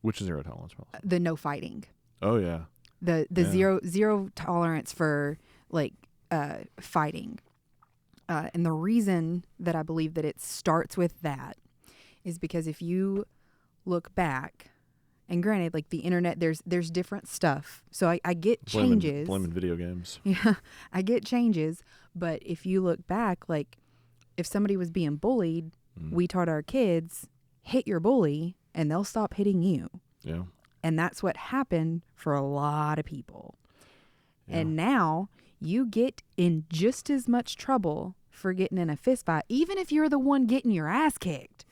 Which zero tolerance policy? The no fighting. Oh yeah. The zero tolerance for like fighting. And the reason that I believe that it starts with that is because if you look back, and granted, like the internet, there's different stuff. So I get changes. Blaming video games. Yeah, I get changes. But if you look back, like if somebody was being bullied, we taught our kids, hit your bully and they'll stop hitting you. Yeah. And that's what happened for a lot of people. Yeah. And now you get in just as much trouble for getting in a fist fight, even if you're the one getting your ass kicked.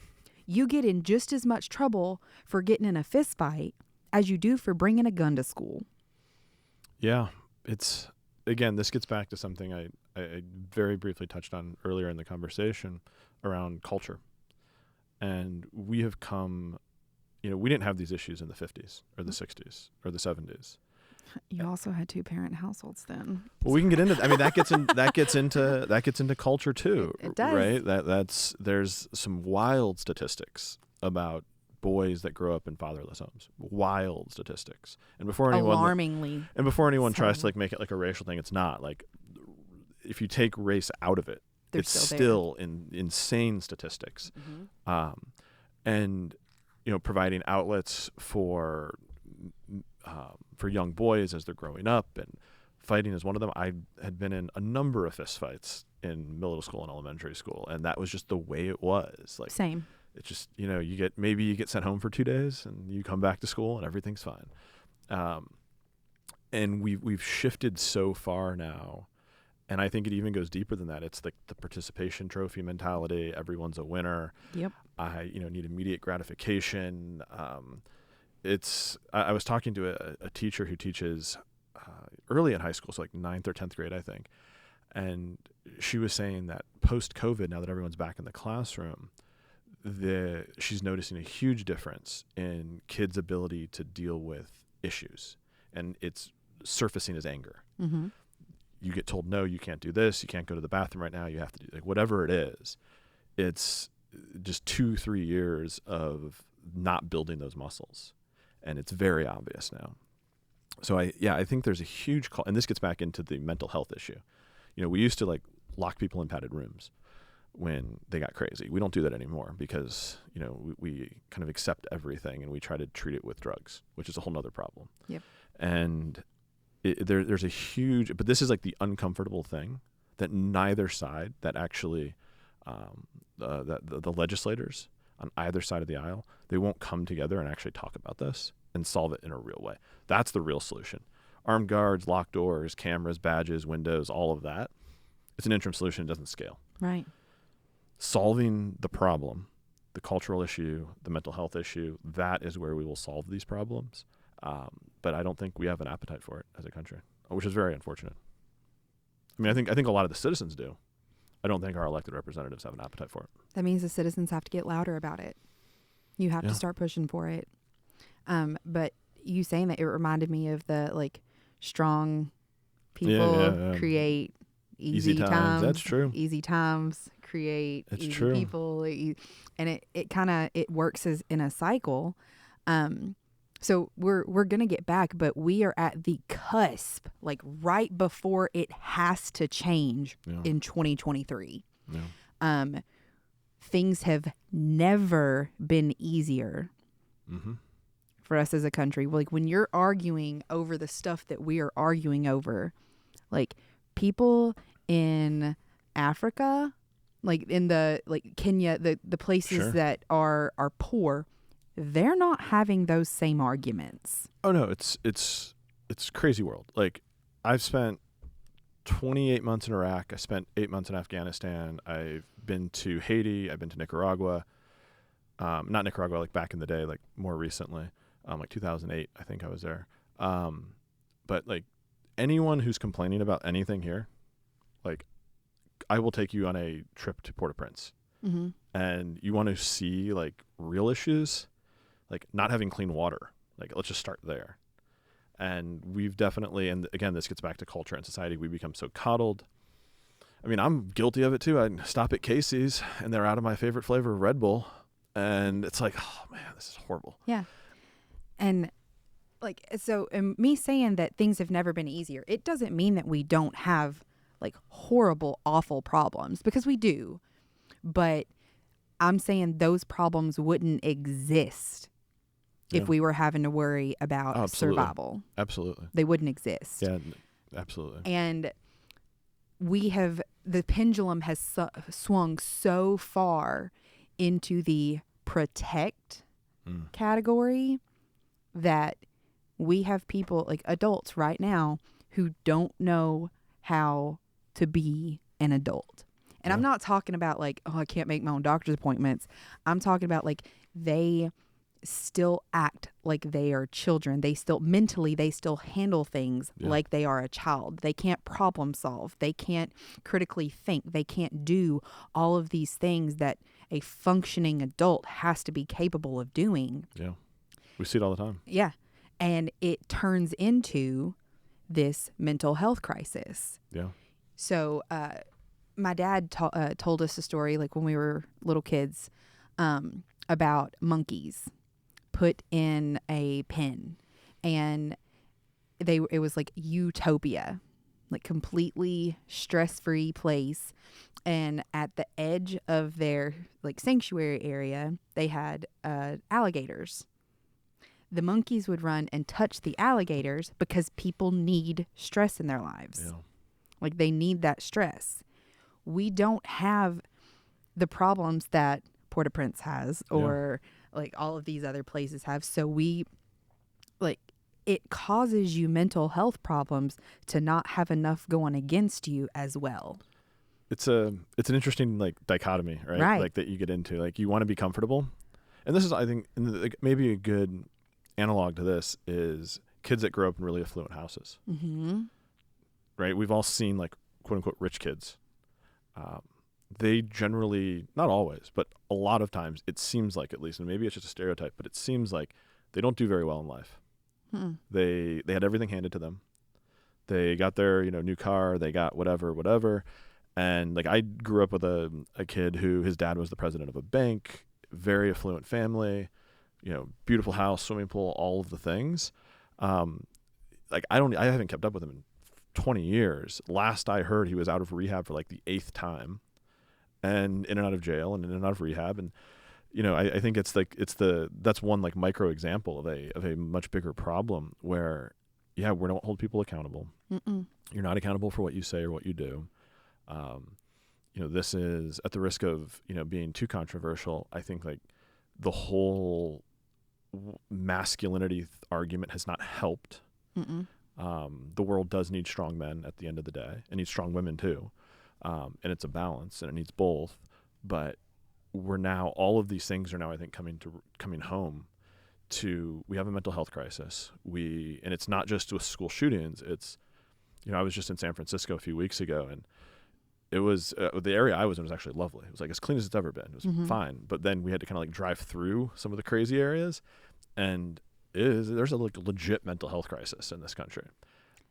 You get in just as much trouble for getting in a fist fight as you do for bringing a gun to school. Yeah. Again, this gets back to something I very briefly touched on earlier in the conversation around culture. And we have come, we didn't have these issues in the 50s or the 60s or the 70s. You also had 2-parent households then. Well, we can get into. I mean, that gets into culture too. It does, right? There's some wild statistics about boys that grow up in fatherless homes. Wild statistics. And before anyone tries to like make it like a racial thing, it's not. Like if you take race out of it, it's still still in insane statistics. And providing outlets for young boys as they're growing up, and fighting is one of them. I had been in a number of fist fights in middle school and elementary school, and that was just the way it was. Like, same. it's just, you get sent home for 2 days and you come back to school and everything's fine. And we've shifted so far now. And I think it even goes deeper than that. It's the participation trophy mentality. Everyone's a winner. Yep. I need immediate gratification. I was talking to a teacher who teaches early in high school, so like 9th or 10th grade, I think. And she was saying that post-COVID, now that everyone's back in the classroom, she's noticing a huge difference in kids' ability to deal with issues. And it's surfacing as anger. Mm-hmm. You get told, no, you can't do this. You can't go to the bathroom right now. You have to do, like, whatever it is. It's just 2-3 years of not building those muscles. And it's very obvious now. So I think there's a huge call, and this gets back into the mental health issue. We used to like lock people in padded rooms when they got crazy. We don't do that anymore because, we kind of accept everything and we try to treat it with drugs, which is a whole nother problem. Yep. And there's a huge, but this is like the uncomfortable thing that neither side, that actually the legislators on either side of the aisle, they won't come together and actually talk about this and solve it in a real way. That's the real solution. Armed guards, locked doors, cameras, badges, windows, all of that. It's an interim solution. It doesn't scale. Right. Solving the problem, the cultural issue, the mental health issue, that is where we will solve these problems. But I don't think we have an appetite for it as a country, which is very unfortunate. I mean, I think a lot of the citizens do. I don't think our elected representatives have an appetite for it. That means the citizens have to get louder about it. You have to start pushing for it. But you saying that, it reminded me of the like strong people create easy times. That's true. Easy times create That's easy true. people. And it kind of, it works as in a cycle. So we're going to get back, but we are at the cusp, like right before it has to change in 2023. Yeah. Things have never been easier for us as a country. Like when you're arguing over the stuff that we are arguing over, like people in Africa, like in like Kenya, the places that are poor, they're not having those same arguments. Oh no, it's crazy world. Like I've spent 28 months in Iraq. I spent 8 months in Afghanistan. I've been to Haiti. I've been to Nicaragua. Not Nicaragua, like back in the day, like more recently, like 2008, I think I was there. But like anyone who's complaining about anything here, like I will take you on a trip to Port-au-Prince. And you want to see like real issues, like not having clean water. Like let's just start there. And we've definitely, and again, this gets back to culture and society. We become so coddled. I mean, I'm guilty of it too. I stop at Casey's and they're out of my favorite flavor of Red Bull. And it's like, oh man, this is horrible. Yeah. And like, so me saying that things have never been easier, it doesn't mean that we don't have like horrible, awful problems, because we do. But I'm saying those problems wouldn't exist if we were having to worry about survival. Absolutely. They wouldn't exist. Yeah, absolutely. And the pendulum has swung so far into the protect category that we have people, like adults right now, who don't know how to be an adult. And I'm not talking about like, oh, I can't make my own doctor's appointments. I'm talking about like they still act like they are children. They still handle things like they are a child. They can't problem solve. They can't critically think. They can't do all of these things that a functioning adult has to be capable of doing. Yeah. We see it all the time. Yeah. And it turns into this mental health crisis. Yeah. So, my dad told us a story, like when we were little kids, about monkeys put in a pen, and it was like utopia, like completely stress-free place. And at the edge of their like sanctuary area, they had alligators. The monkeys would run and touch the alligators because people need stress in their lives. Yeah. Like they need that stress. We don't have the problems that Port-au-Prince has or like all of these other places have. So we like it causes you mental health problems to not have enough going against you as well. It's an interesting like dichotomy, right? Right. Like that you get into. Like you want to be comfortable, and this is, I think, like, maybe a good analog to this is kids that grow up in really affluent houses. Mm-hmm. Right? We've all seen like quote unquote rich kids. They generally, not always, but a lot of times, it seems like, at least, and maybe it's just a stereotype, but it seems like they don't do very well in life. They had everything handed to them. They got their new car. They got whatever. And like I grew up with a kid who his dad was the president of a bank, very affluent family, beautiful house, swimming pool, all of the things. Like I haven't kept up with him in 20 years. Last I heard, he was out of rehab for like the 8th time, and in and out of jail and in and out of rehab. And I think that's one like micro example of a much bigger problem where we don't hold people accountable. Mm-mm. You're not accountable for what you say or what you do. This is at the risk of being too controversial. I think like the whole masculinity argument has not helped. Mm-mm. The world does need strong men at the end of the day. It needs strong women too. And it's a balance, and it needs both. But all of these things are now, I think, coming home to, we have a mental health crisis. And it's not just with school shootings. It's, I was just in San Francisco a few weeks ago, and it was, the area I was in was actually lovely. It was like as clean as it's ever been. It was fine. But then we had to kind of like drive through some of the crazy areas, and there's a like legit mental health crisis in this country.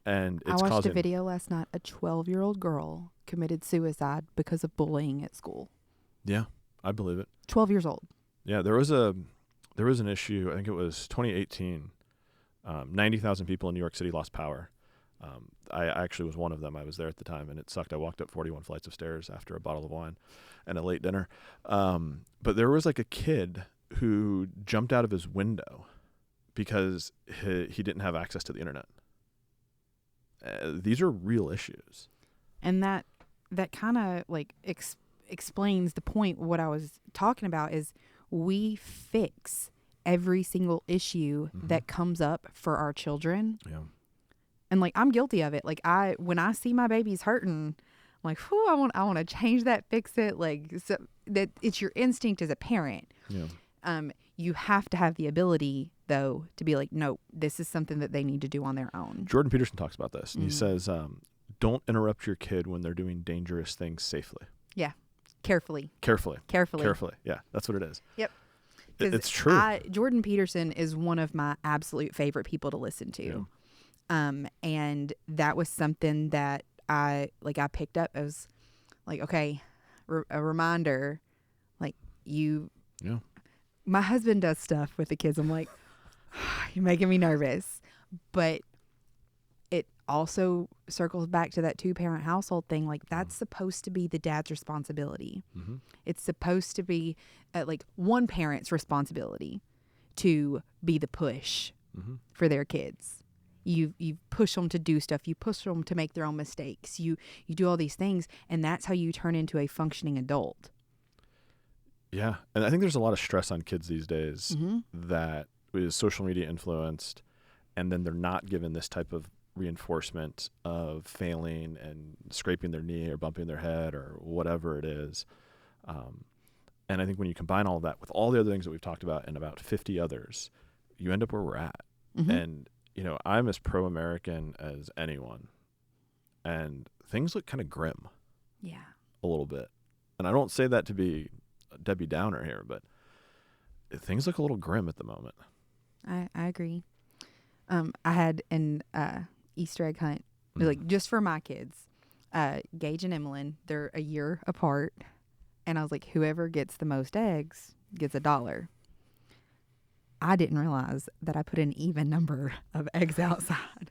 And it's I watched a video last night. A 12-year-old girl committed suicide because of bullying at school. Yeah, I believe it. 12 years old. Yeah, there was an issue. I think it was 2018. 90,000 people in New York City lost power. I actually was one of them. I was there at the time, and it sucked. I walked up 41 flights of stairs after a bottle of wine and a late dinner. But there was like a kid who jumped out of his window because he didn't have access to the internet. These are real issues. And that kind of like explains the point. What I was talking about is we fix every single issue that comes up for our children. Yeah. And like I'm guilty of it. Like when I see my baby's hurting, I'm like, whew, I want to change that, fix it. Like so that it's your instinct as a parent. Yeah. You have to have the ability though to be like, no, this is something that they need to do on their own. Jordan Peterson talks about this, and he says, don't interrupt your kid when they're doing dangerous things safely. Yeah. Carefully. Yeah, that's what it is. Yep. It's true. Jordan Peterson is one of my absolute favorite people to listen to. Yeah. And that was something that I picked up as like, okay, a reminder, like you. Yeah. My husband does stuff with the kids. I'm like, you're making me nervous. But it also circles back to that 2-parent household thing. Like that's supposed to be the dad's responsibility. Mm-hmm. It's supposed to be like one parent's responsibility to be the push for their kids. You push them to do stuff. You push them to make their own mistakes. You do all these things, and that's how you turn into a functioning adult. Yeah, and I think there's a lot of stress on kids these days that is social media influenced, and then they're not given this type of reinforcement of failing and scraping their knee or bumping their head or whatever it is. And I think when you combine all of that with all the other things that we've talked about and about 50 others, you end up where we're at. And, I'm as pro-American as anyone, and things look kind of grim. Yeah. A little bit. And I don't say that to be Debbie Downer here, but things look a little grim at the moment. I agree. I had an Easter egg hunt, like just for my kids. Gage and Emmeline, they're a year apart, and I was like, whoever gets the most eggs gets $1. I didn't realize that I put an even number of eggs outside.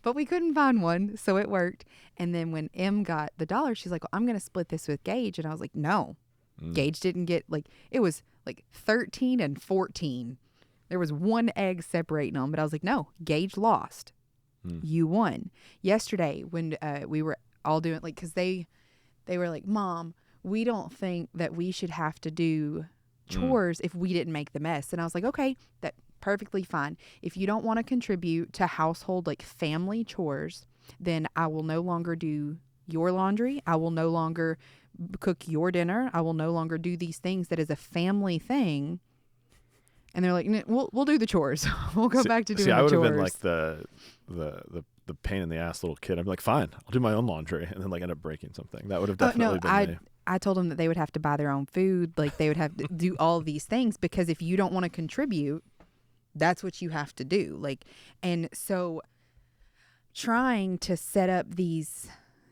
But we couldn't find one, so it worked. And then when Em got the dollar, she's like, well, I'm going to split this with Gage. And I was like, no. Gage didn't get, like, it was like 13 and 14. There was one egg separating them, but I was like, no, Gage lost. You won. Yesterday, when we were all doing, like, because they were like, Mom, we don't think that we should have to do chores if we didn't make the mess. And I was like, okay, that perfectly fine. If you don't want to contribute to household, like, family chores, then I will no longer do your laundry. I will no longer cook your dinner. I will no longer do these things that is a family thing. And they're like, we'll do the chores. We'll go back to doing the chores. See, I would have been like the pain in the ass little kid. I'd be like, fine, I'll do my own laundry, and then like end up breaking something. That would have definitely been me. I told them that they would have to buy their own food. Like, they would have to do all of these things, because if you don't want to contribute, that's what you have to do. Like, and so trying to set up these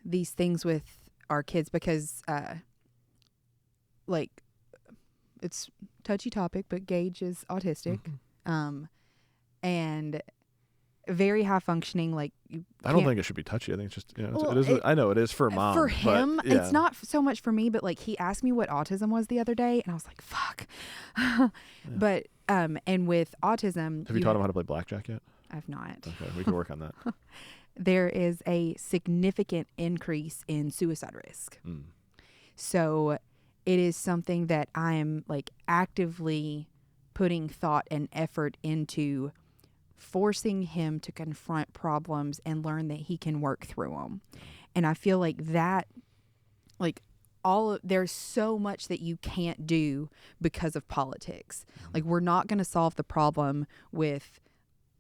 things with our kids, because like, it's touchy topic, but Gage is autistic, and very high functioning. Like, I don't think it should be touchy. I think it's just, it is. I know it is for mom. For him, but, yeah. It's not so much for me. But like, he asked me what autism was the other day, and I was like, "Fuck." But and with autism, have you taught him how to play blackjack yet? I've not. Okay, we can work on that. There is a significant increase in suicide risk. So it is something that I am, like, actively putting thought and effort into, forcing him to confront problems and learn that he can work through them. And I feel like that, like, there's so much that you can't do because of politics. Like, we're not going to solve the problem with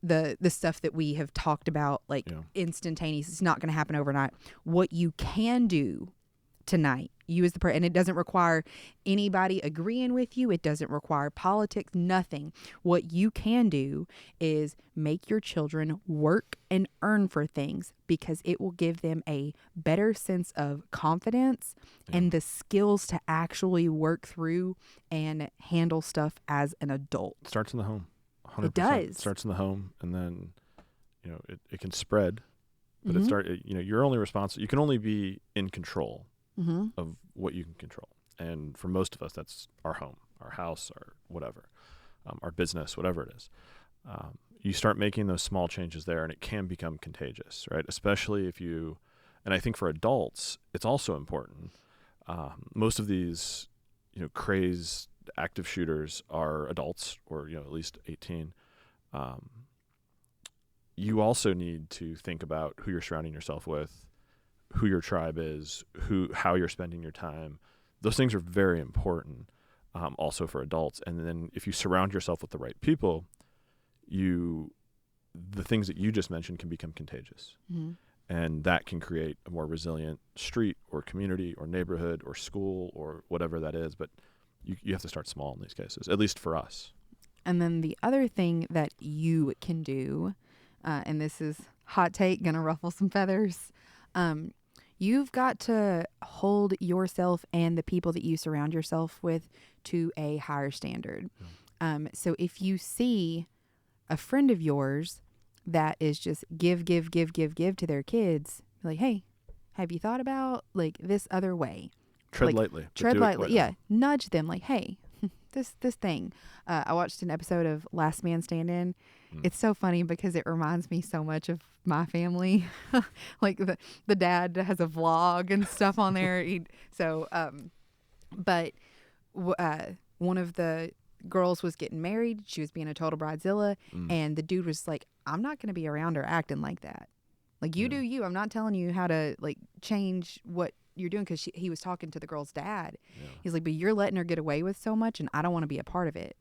the stuff that we have talked about, like, instantaneous. It's not going to happen overnight. What you can do tonight, you as the and it doesn't require anybody agreeing with you. It doesn't require politics, nothing. What you can do is make your children work and earn for things, because it will give them a better sense of confidence and the skills to actually work through and handle stuff as an adult. It starts in the home. 100%. It does. It starts in the home, and then it can spread, but you're only responsible. You can only be in control of what you can control. And for most of us, that's our home, our house, or whatever, our business, whatever it is. You start making those small changes there, and it can become contagious, right? Especially if you, and I think for adults, it's also important. Most of these, crazed active shooters are adults, or, at least 18. You also need to think about who you're surrounding yourself with, who your tribe is, how you're spending your time. Those things are very important, also for adults. And then if you surround yourself with the right people, the things that you just mentioned can become contagious. And that can create a more resilient street or community or neighborhood or school or whatever that is. But you have to start small in these cases, at least for us. And then the other thing that you can do, and this is hot take, gonna ruffle some feathers, you've got to hold yourself and the people that you surround yourself with to a higher standard. So if you see a friend of yours that is just give to their kids, like, hey, have you thought about, like, this other way? Tread lightly. Yeah. Nudge them, like, hey, this thing. I watched an episode of Last Man Standing. It's so funny because it reminds me so much of my family. Like, the dad has a vlog and stuff on there. But one of the girls was getting married. She was being a total bridezilla. And the dude was like, I'm not going to be around her acting like that. Like, you do you. I'm not telling you how to, like, change what you're doing, because he was talking to the girl's dad. He's like, but you're letting her get away with so much, and I don't want to be a part of it.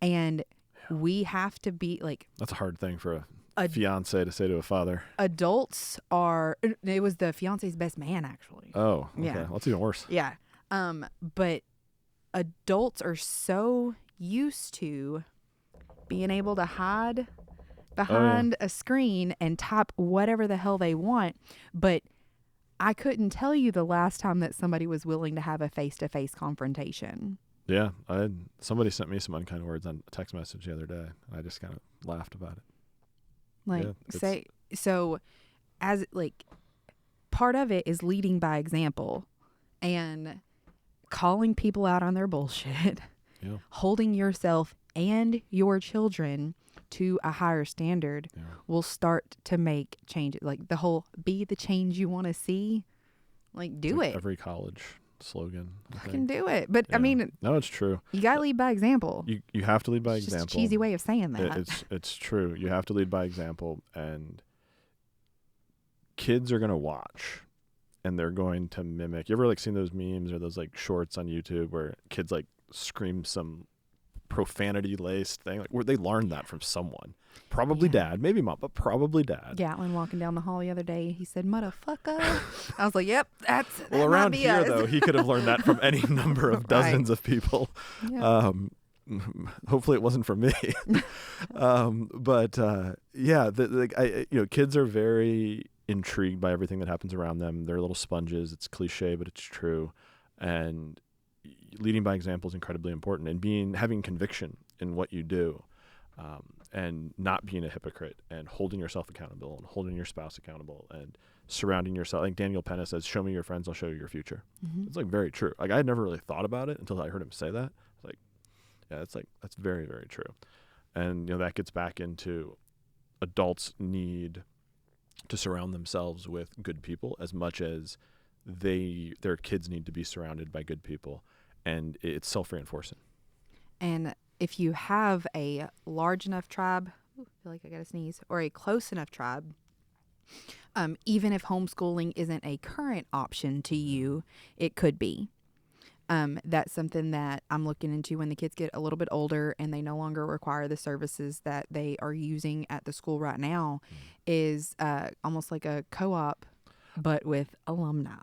And we have to be, like, that's a hard thing for a fiance to say to a father. Adults are, it was the fiance's best man, actually. Oh, okay. Yeah. Well, that's even worse. Yeah. But adults are so used to being able to hide behind a screen and type whatever the hell they want. But I couldn't tell you the last time that somebody was willing to have a face-to-face confrontation. Yeah, somebody sent me some unkind words on a text message the other day. I just kind of laughed about it. Like, Yeah, say, so as like part of it is leading by example and calling people out on their bullshit, yeah, holding yourself and your children to a higher standard yeah. will start to make changes. Like the whole be the change you want to see, like do It's like it. every college slogan. I Fucking think. do it. But I Yeah. mean, No, it's true. you gotta lead by example. You have to lead by It's just a example. cheesy way of saying that. It's true. You have to lead by example, and kids are gonna watch, and they're going to mimic. You ever like seen those memes or those like shorts on YouTube where kids like scream some profanity laced thing, like where they learned that from someone, probably dad, maybe mom, but probably dad. Gatlin walking down the hall the other day, he said "motherfucker." I was like, "Yep, that Well, might around be here us." though, he could have learned that from any number of dozens of people. Yeah. Hopefully it wasn't from me. Kids are very intrigued by everything that happens around them. They're little sponges. It's cliche, but it's true. And leading by example is incredibly important, and having conviction in what you do, and not being a hypocrite, and holding yourself accountable, and holding your spouse accountable, and surrounding yourself. Like Daniel Penna says, "Show me your friends, I'll show you your future." Mm-hmm. It's like very true. Like I had never really thought about it until I heard him say that. Like, yeah, that's very, very true. And that gets back into adults need to surround themselves with good people as much as their kids need to be surrounded by good people, and it's self-reinforcing. And if you have a large enough tribe, I feel like I gotta sneeze, or a close enough tribe, even if homeschooling isn't a current option to you, it could be. That's something that I'm looking into when the kids get a little bit older and they no longer require the services that they are using at the school right now, is almost like a co-op, but with alumni.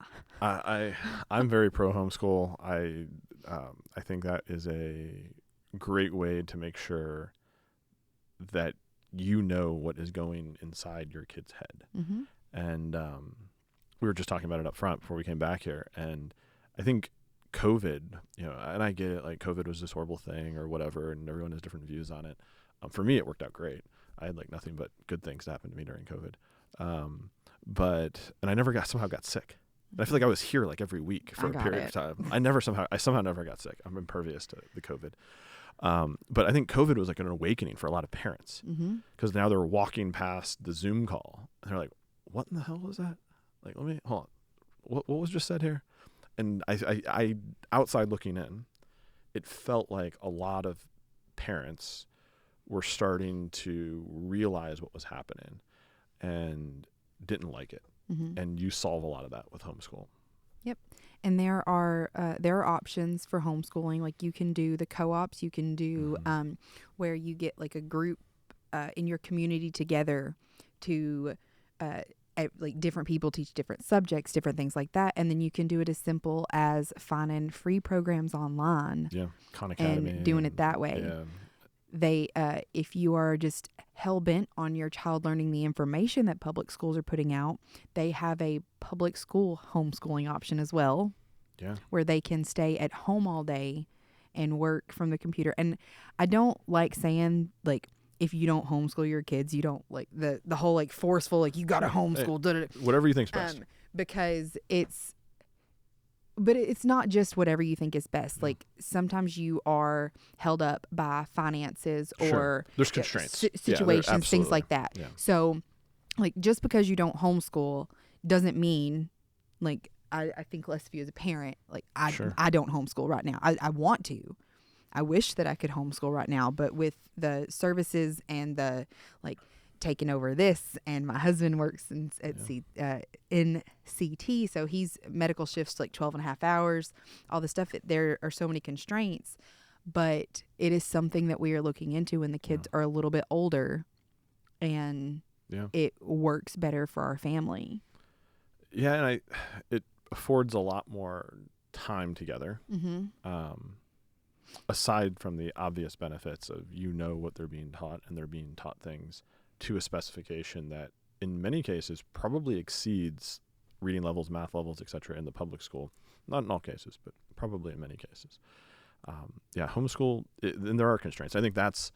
I'm very pro homeschool. I think that is a great way to make sure that what is going inside your kid's head. Mm-hmm. And we were just talking about it up front before we came back here, and I think COVID, and I get it, like COVID was this horrible thing or whatever, and everyone has different views on it. For me, it worked out great. I had like nothing but good things to happen to me during COVID. And I somehow got sick. And I feel like I was here like every week for a period of time. I somehow never got sick. I'm impervious to the COVID. But I think COVID was like an awakening for a lot of parents, because now they're walking past the Zoom call and they're like, "What in the hell was that? Like, let me hold on. What was just said here?" And I outside looking in, it felt like a lot of parents were starting to realize what was happening and didn't like it. Mm-hmm. And you solve a lot of that with homeschool. Yep. And there are options for homeschooling. Like you can do the co-ops, you can do where you get like a group in your community together to like different people teach different subjects, different things like that. And then you can do it as simple as finding free programs online. Yeah. Khan Academy. And doing it that way. Yeah. They, if you are just hell bent on your child learning the information that public schools are putting out, they have a public school homeschooling option as well. Yeah. Where they can stay at home all day and work from the computer. And I don't like saying like, if you don't homeschool your kids, you don't like the whole like forceful, like you got to homeschool. Whatever you think's best. Because it's not just whatever you think is best. Like sometimes you are held up by finances or there's constraints, situations, things like that. Yeah. So like just because you don't homeschool doesn't mean like, I think less of you as a parent. Like I don't homeschool right now. I want to. I wish that I could homeschool right now, but with the services and the like taking over this, and my husband works in CT, so he's medical shifts like 12 and a half hours, all the stuff. There are so many constraints, but it is something that we are looking into when the kids are a little bit older, and it works better for our family. Yeah, and it affords a lot more time together. Aside from the obvious benefits of what they're being taught, and they're being taught things to a specification that in many cases probably exceeds reading levels, math levels, etc. in the public school. Not in all cases, but probably in many cases. Homeschool, and there are constraints. I think that's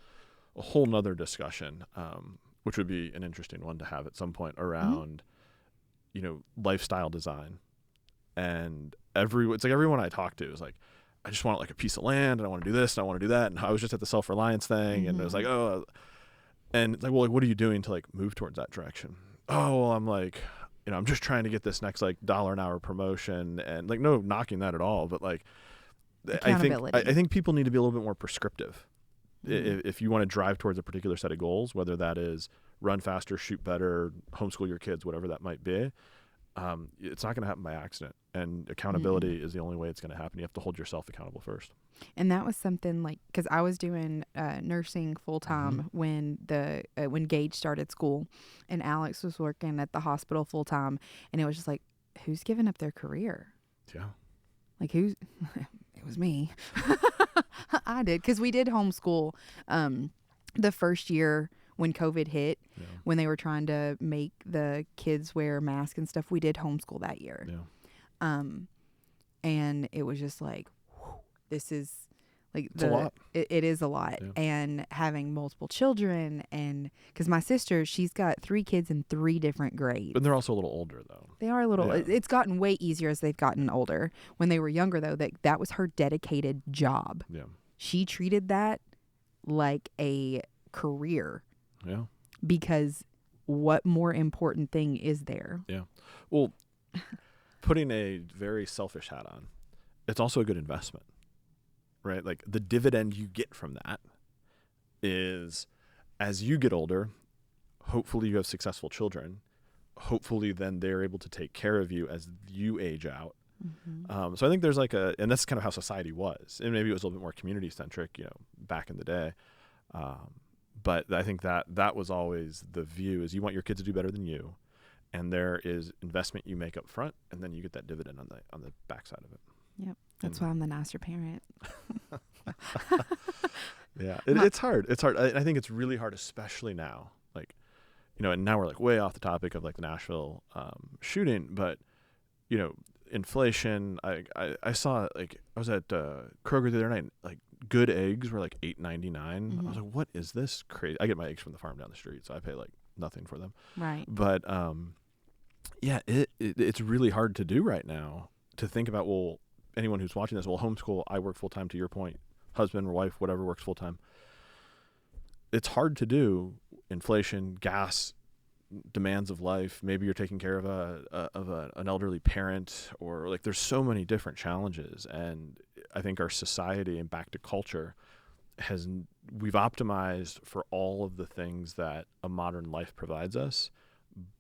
a whole nother discussion, which would be an interesting one to have at some point around, lifestyle design. And it's like everyone I talk to is like, I just want like a piece of land, and I want to do this, and I want to do that. And I was just at the self-reliance thing, and it was like, and it's like, well, like, what are you doing to like move towards that direction? Oh, well, I'm like, I'm just trying to get this next like $1 an hour promotion, and like, no knocking that at all, but like, I think people need to be a little bit more prescriptive. If you want to drive towards a particular set of goals, whether that is run faster, shoot better, homeschool your kids, whatever that might be, it's not going to happen by accident. And accountability is the only way it's going to happen. You have to hold yourself accountable first. And that was something like, because I was doing nursing full time when Gage started school, and Alex was working at the hospital full time, and it was just like, who's giving up their career? Yeah. Like who's? It was me. I did, because we did homeschool the first year when COVID hit, when they were trying to make the kids wear masks and stuff. We did homeschool that year. Yeah. And it was just like, this is like it's a lot. It is a lot. Yeah. And having multiple children, and because my sister, she's got 3 kids in 3 different grades. But they're also a little older though. They are a little. Yeah. It's gotten way easier as they've gotten older. When they were younger though, that was her dedicated job. Yeah. She treated that like a career. Yeah. Because what more important thing is there? Yeah. Well, putting a very selfish hat on, it's also a good investment, right? Like the dividend you get from that is, as you get older, hopefully you have successful children. Hopefully then they're able to take care of you as you age out. So I think there's like and that's kind of how society was. And maybe it was a little bit more community centric, back in the day. But I think that was always the view, is you want your kids to do better than you. And there is investment you make up front, and then you get that dividend on the backside of it. Yep. That's why I'm the nicer parent. Yeah. It's hard. It's hard. I think it's really hard, especially now. Like, and now we're like way off the topic of like the Nashville shooting, but, inflation. I saw, like, I was at Kroger the other night, like good eggs were like $8.99. I was like, what is this crazy? I get my eggs from the farm down the street, so I pay like nothing for them. Right. But it's really hard to do right now, to think about, well, anyone who's watching this, well, homeschool, I work full time, to your point, husband or wife, whatever, works full time. It's hard to do. Inflation, gas, demands of life. Maybe you're taking care of an elderly parent, or like there's so many different challenges. And I think our society, and back to culture, we've optimized for all of the things that a modern life provides us.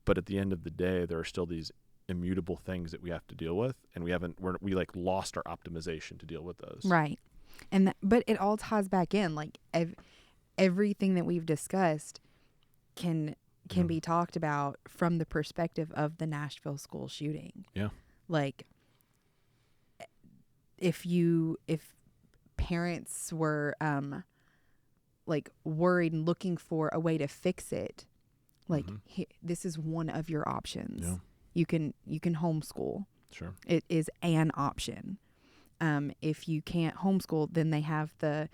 But at the end of the day, there are still these immutable things that we have to deal with, and we like lost our optimization to deal with those. Right. And but it all ties back in, like everything that we've discussed can be talked about from the perspective of the Nashville school shooting. Yeah. Like if parents were like worried and looking for a way to fix it, like this is one of your options. Yeah. You can homeschool. Sure. It is an option. If you can't homeschool, then they have the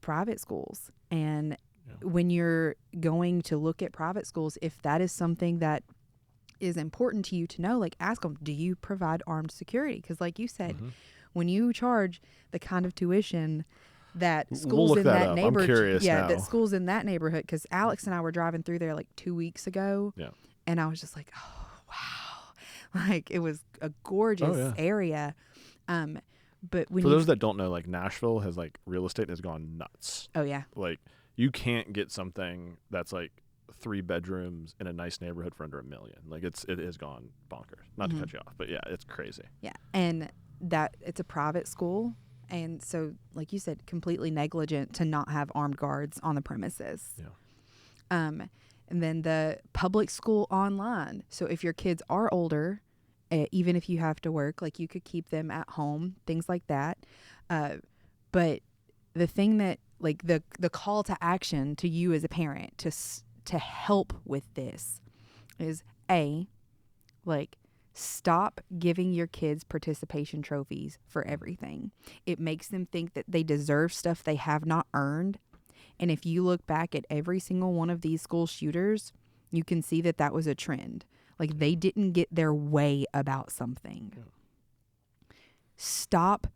private schools. And when you're going to look at private schools, if that is something that is important to you to know, like ask them, do you provide armed security? Because like you said, when you charge the kind of tuition that schools in that neighborhood, that schools in that neighborhood, because Alex and I were driving through there like 2 weeks ago, and I was just like, oh wow, like it was a gorgeous area. But when for those that don't know, like Nashville has like real estate has gone nuts. Oh yeah, like you can't get something that's like 3 bedrooms in a nice neighborhood for under $1 million. Like it has gone bonkers. Not to cut you off, but yeah, it's crazy. Yeah, and that it's a private school. And so, like you said, completely negligent to not have armed guards on the premises. Yeah. And then the public school online. So if your kids are older, even if you have to work, like you could keep them at home, things like that. But the thing that, like the call to action to you as a parent to help with this is like Stop giving your kids participation trophies for everything. It makes them think that they deserve stuff they have not earned. And if you look back at every single one of these school shooters, you can see that that was a trend. Like, they didn't get their way about something. Yeah. Stop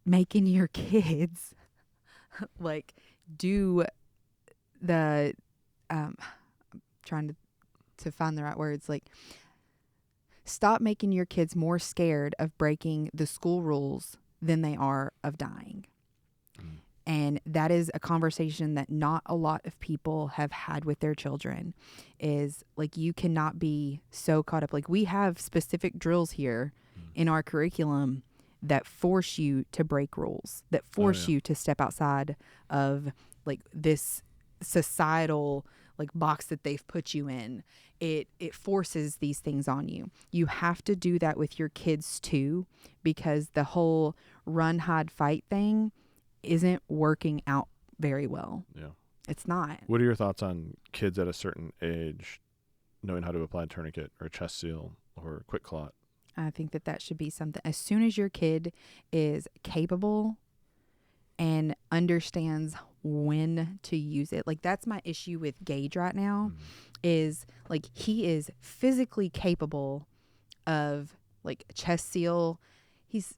making your kids like do the I'm trying to find the right words, like, stop making your kids more scared of breaking the school rules than they are of dying. And that is a conversation that not a lot of people have had with their children, is like, you cannot be so caught up. Like, we have specific drills here in our curriculum that force you to break rules, that force you to step outside of like this societal like box that they've put you in. It forces these things on you. You have to do that with your kids too, because the whole run, hide, fight thing isn't working out very well. Yeah. It's not. What are your thoughts on kids at a certain age knowing how to apply a tourniquet or a chest seal or a quick clot? I think that should be something. As soon as your kid is capable and understands when to use it. Like, that's my issue with Gage right now, is like, he is physically capable of like a chest seal. He's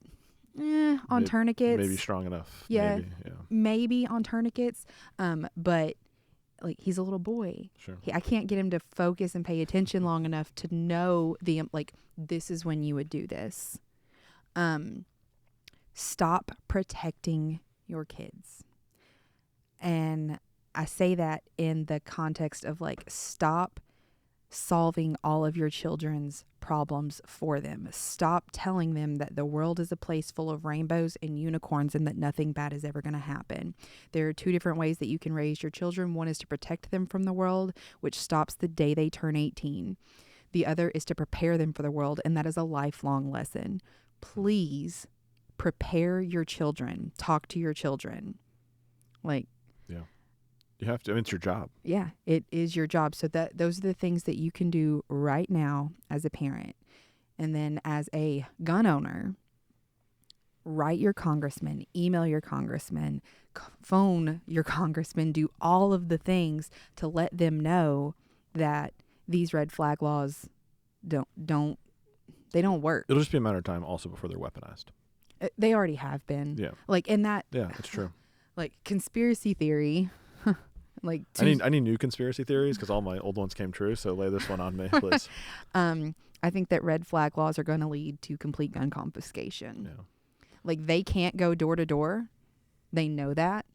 on tourniquets. Maybe strong enough. Yeah. Maybe on tourniquets. But like, he's a little boy. Sure. I can't get him to focus and pay attention long enough to know like, this is when you would do this. Stop protecting your kids. And I say that in the context of like, stop solving all of your children's problems for them. Stop telling them that the world is a place full of rainbows and unicorns and that nothing bad is ever going to happen. There are two different ways that you can raise your children. One is to protect them from the world, which stops the day they turn 18. The other is to prepare them for the world, and that is a lifelong lesson. Please prepare your children. Talk to your children. Like, yeah. You have to. I mean, it's your job. Yeah, it is your job. So those are the things that you can do right now as a parent. And then as a gun owner, write your congressman, email your congressman, phone your congressman, do all of the things to let them know that these red flag laws don't work. It'll just be a matter of time also before they're weaponized. They already have been. Yeah. Like, in that. Yeah, that's true. Like, conspiracy theory. Like, I need new conspiracy theories because all my old ones came true. So lay this one on me, please. I think that red flag laws are going to lead to complete gun confiscation. Yeah. Like, they can't go door to door. They know that.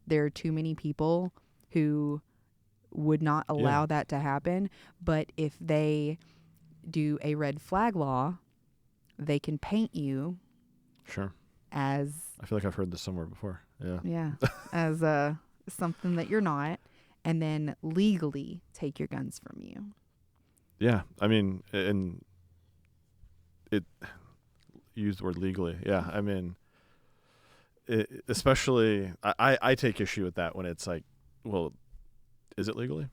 There are too many people who would not allow that to happen. But if they do a red flag law, they can paint you. Sure. As I feel like I've heard this somewhere before. Yeah. Yeah. As something that you're not, and then legally take your guns from you. Yeah. I mean, and it used the word legally. Yeah. I mean, especially, I take issue with that when it's like, well, is it legally?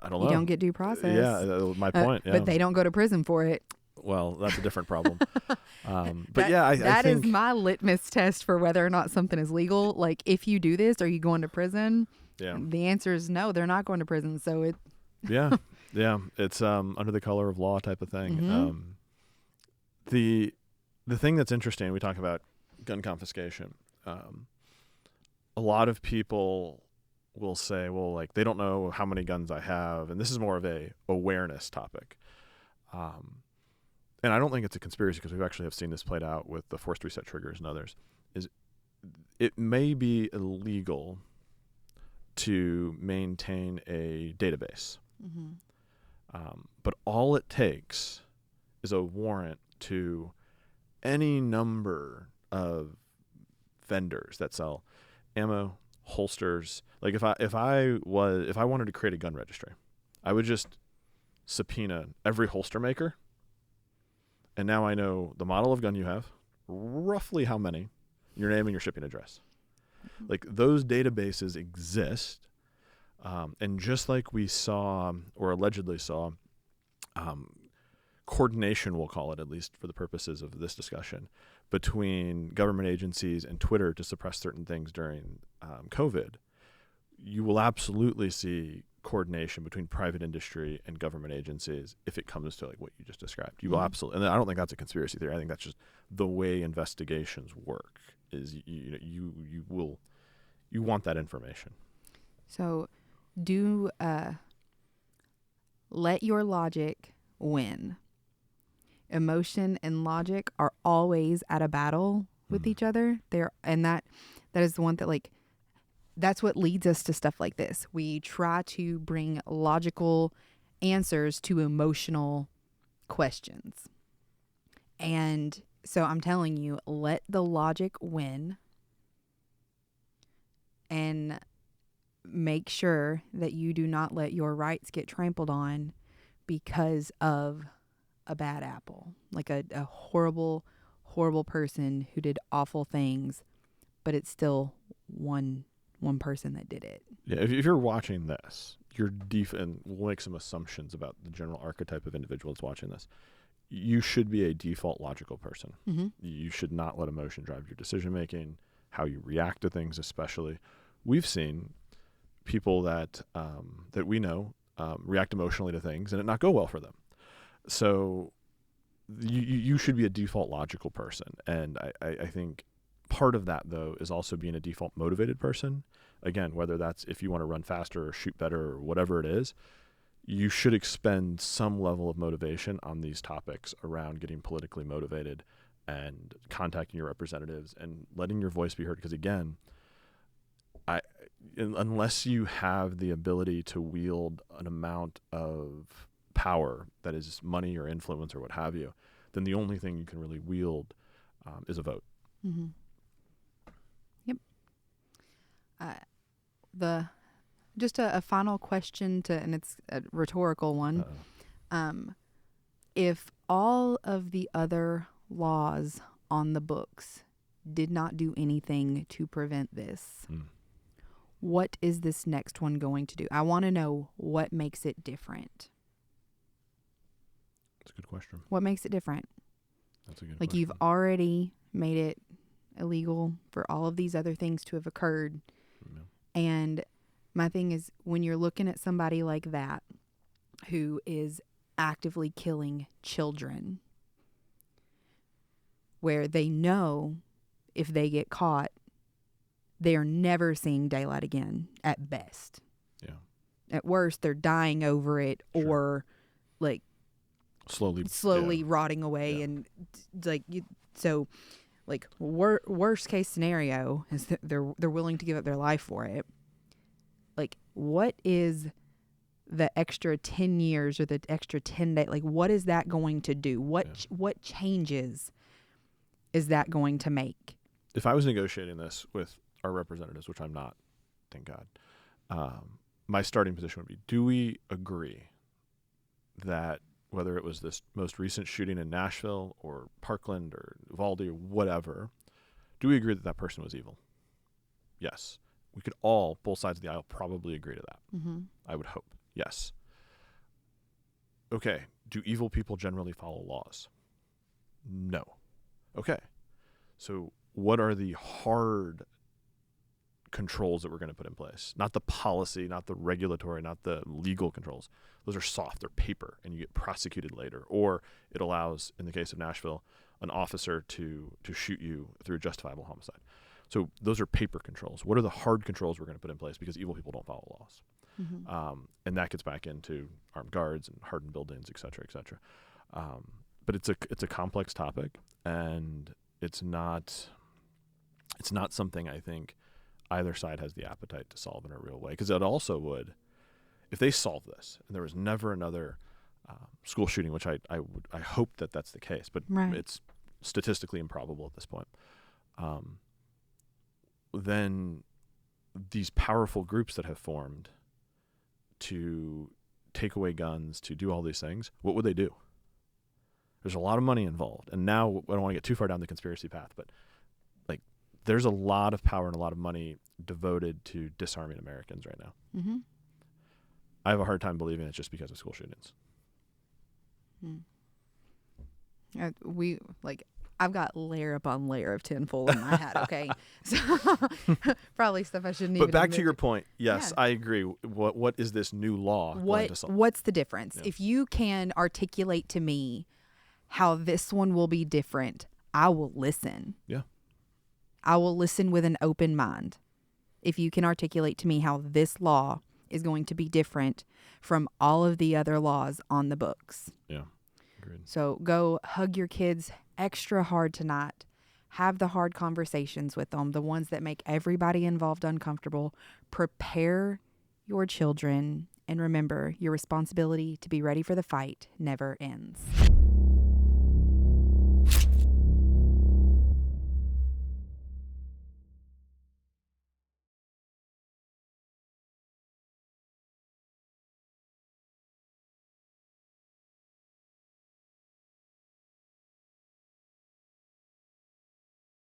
I don't know. You don't get due process. Yeah. My point. Yeah. But they don't go to prison for it. Well, that's a different problem. But that I think is my litmus test for whether or not something is legal. Like, if you do this, are you going to prison? Yeah. The answer is no, they're not going to prison. So it. Yeah. It's under the color of law type of thing. Mm-hmm. The thing that's interesting, we talk about gun confiscation. A lot of people will say, well, like, they don't know how many guns I have, and this is more of a awareness topic. And I don't think it's a conspiracy because we actually have seen this played out with the forced reset triggers and others, is it may be illegal to maintain a database. Mm-hmm. But all it takes is a warrant to any number of vendors that sell ammo, holsters. Like, if I wanted to create a gun registry, I would just subpoena every holster maker. And now I know the model of gun you have, roughly how many, your name and your shipping address. Like, those databases exist. And just like we saw, or allegedly saw, coordination, we'll call it, at least for the purposes of this discussion, between government agencies and Twitter to suppress certain things during COVID, you will absolutely see coordination between private industry and government agencies if it comes to like what you just described. You will absolutely, and I don't think that's a conspiracy theory. I think that's just the way investigations work. Is you want that information. So, do let your logic win. Emotion and logic are always at a battle with each other. That is the one that like. That's what leads us to stuff like this. We try to bring logical answers to emotional questions. And so I'm telling you, let the logic win and make sure that you do not let your rights get trampled on because of a bad apple. Like a horrible, horrible person who did awful things, but it's still one person that did it. Yeah, if you're watching this, and we'll make some assumptions about the general archetype of individual that's watching this. You should be a default logical person. Mm-hmm. You should not let emotion drive your decision making, how you react to things, especially. We've seen people that we know react emotionally to things and it not go well for them. So you should be a default logical person, and I think part of that, though, is also being a default motivated person. Again, whether that's if you want to run faster or shoot better or whatever it is, you should expend some level of motivation on these topics around getting politically motivated and contacting your representatives and letting your voice be heard. Because again, unless you have the ability to wield an amount of power that is money or influence or what have you, then the only thing you can really wield is a vote. Mm-hmm. Yep. Just a final question and it's a rhetorical one. If all of the other laws on the books did not do anything to prevent this, what is this next one going to do? I want to know what makes it different. That's a good question. What makes it different? That's a good question. Like, you've already made it illegal for all of these other things to have occurred. Yeah. And my thing is, when you're looking at somebody like that who is actively killing children, where they know if they get caught, they are never seeing daylight again at best. Yeah. At worst, they're dying over it, sure, or like slowly rotting away. Yeah. And like worst case scenario is that they're willing to give up their life for it. Like, what is the extra 10 years or the extra 10 days? Like, what is that going to do? What changes is that going to make? If I was negotiating this with our representatives, which I'm not, thank God, my starting position would be, do we agree that whether it was this most recent shooting in Nashville or Parkland or Uvalde or whatever, do we agree that that person was evil? Yes. We could all, both sides of the aisle, probably agree to that. Mm-hmm. I would hope. Yes. Okay. Do evil people generally follow laws? No. Okay. So what are the hard controls that we're going to put in place? Not the policy, not the regulatory, not the legal controls. Those are soft. They're paper, and you get prosecuted later. Or it allows, in the case of Nashville, an officer to shoot you through a justifiable homicide. So those are paper controls. What are the hard controls we're going to put in place? Because evil people don't follow laws. Mm-hmm. And that gets back into armed guards and hardened buildings, et cetera, et cetera. But it's a complex topic, and it's not something I think either side has the appetite to solve in a real way. Because it also would, if they solve this and there was never another school shooting, which I hope that that's the case, but right, it's statistically improbable at this point. Then these powerful groups that have formed to take away guns, to do all these things, what would they do? There's a lot of money involved. And now, I don't want to get too far down the conspiracy path, but like, there's a lot of power and a lot of money devoted to disarming Americans right now. Mm-hmm. I have a hard time believing it's just because of school shootings. We like I've got layer upon layer of tinfoil in my hat. Okay, so probably stuff I shouldn't. But even back admit to your point, yes, Yeah. I agree. What is this new law going to solve? What's the difference? Yeah. If you can articulate to me how this one will be different, I will listen. Yeah. I will listen with an open mind. If you can articulate to me how this law is going to be different from all of the other laws on the books. Yeah. Agreed. So go hug your kids extra hard tonight. Have the hard conversations with them, the ones that make everybody involved uncomfortable. Prepare your children, and remember, your responsibility to be ready for the fight never ends.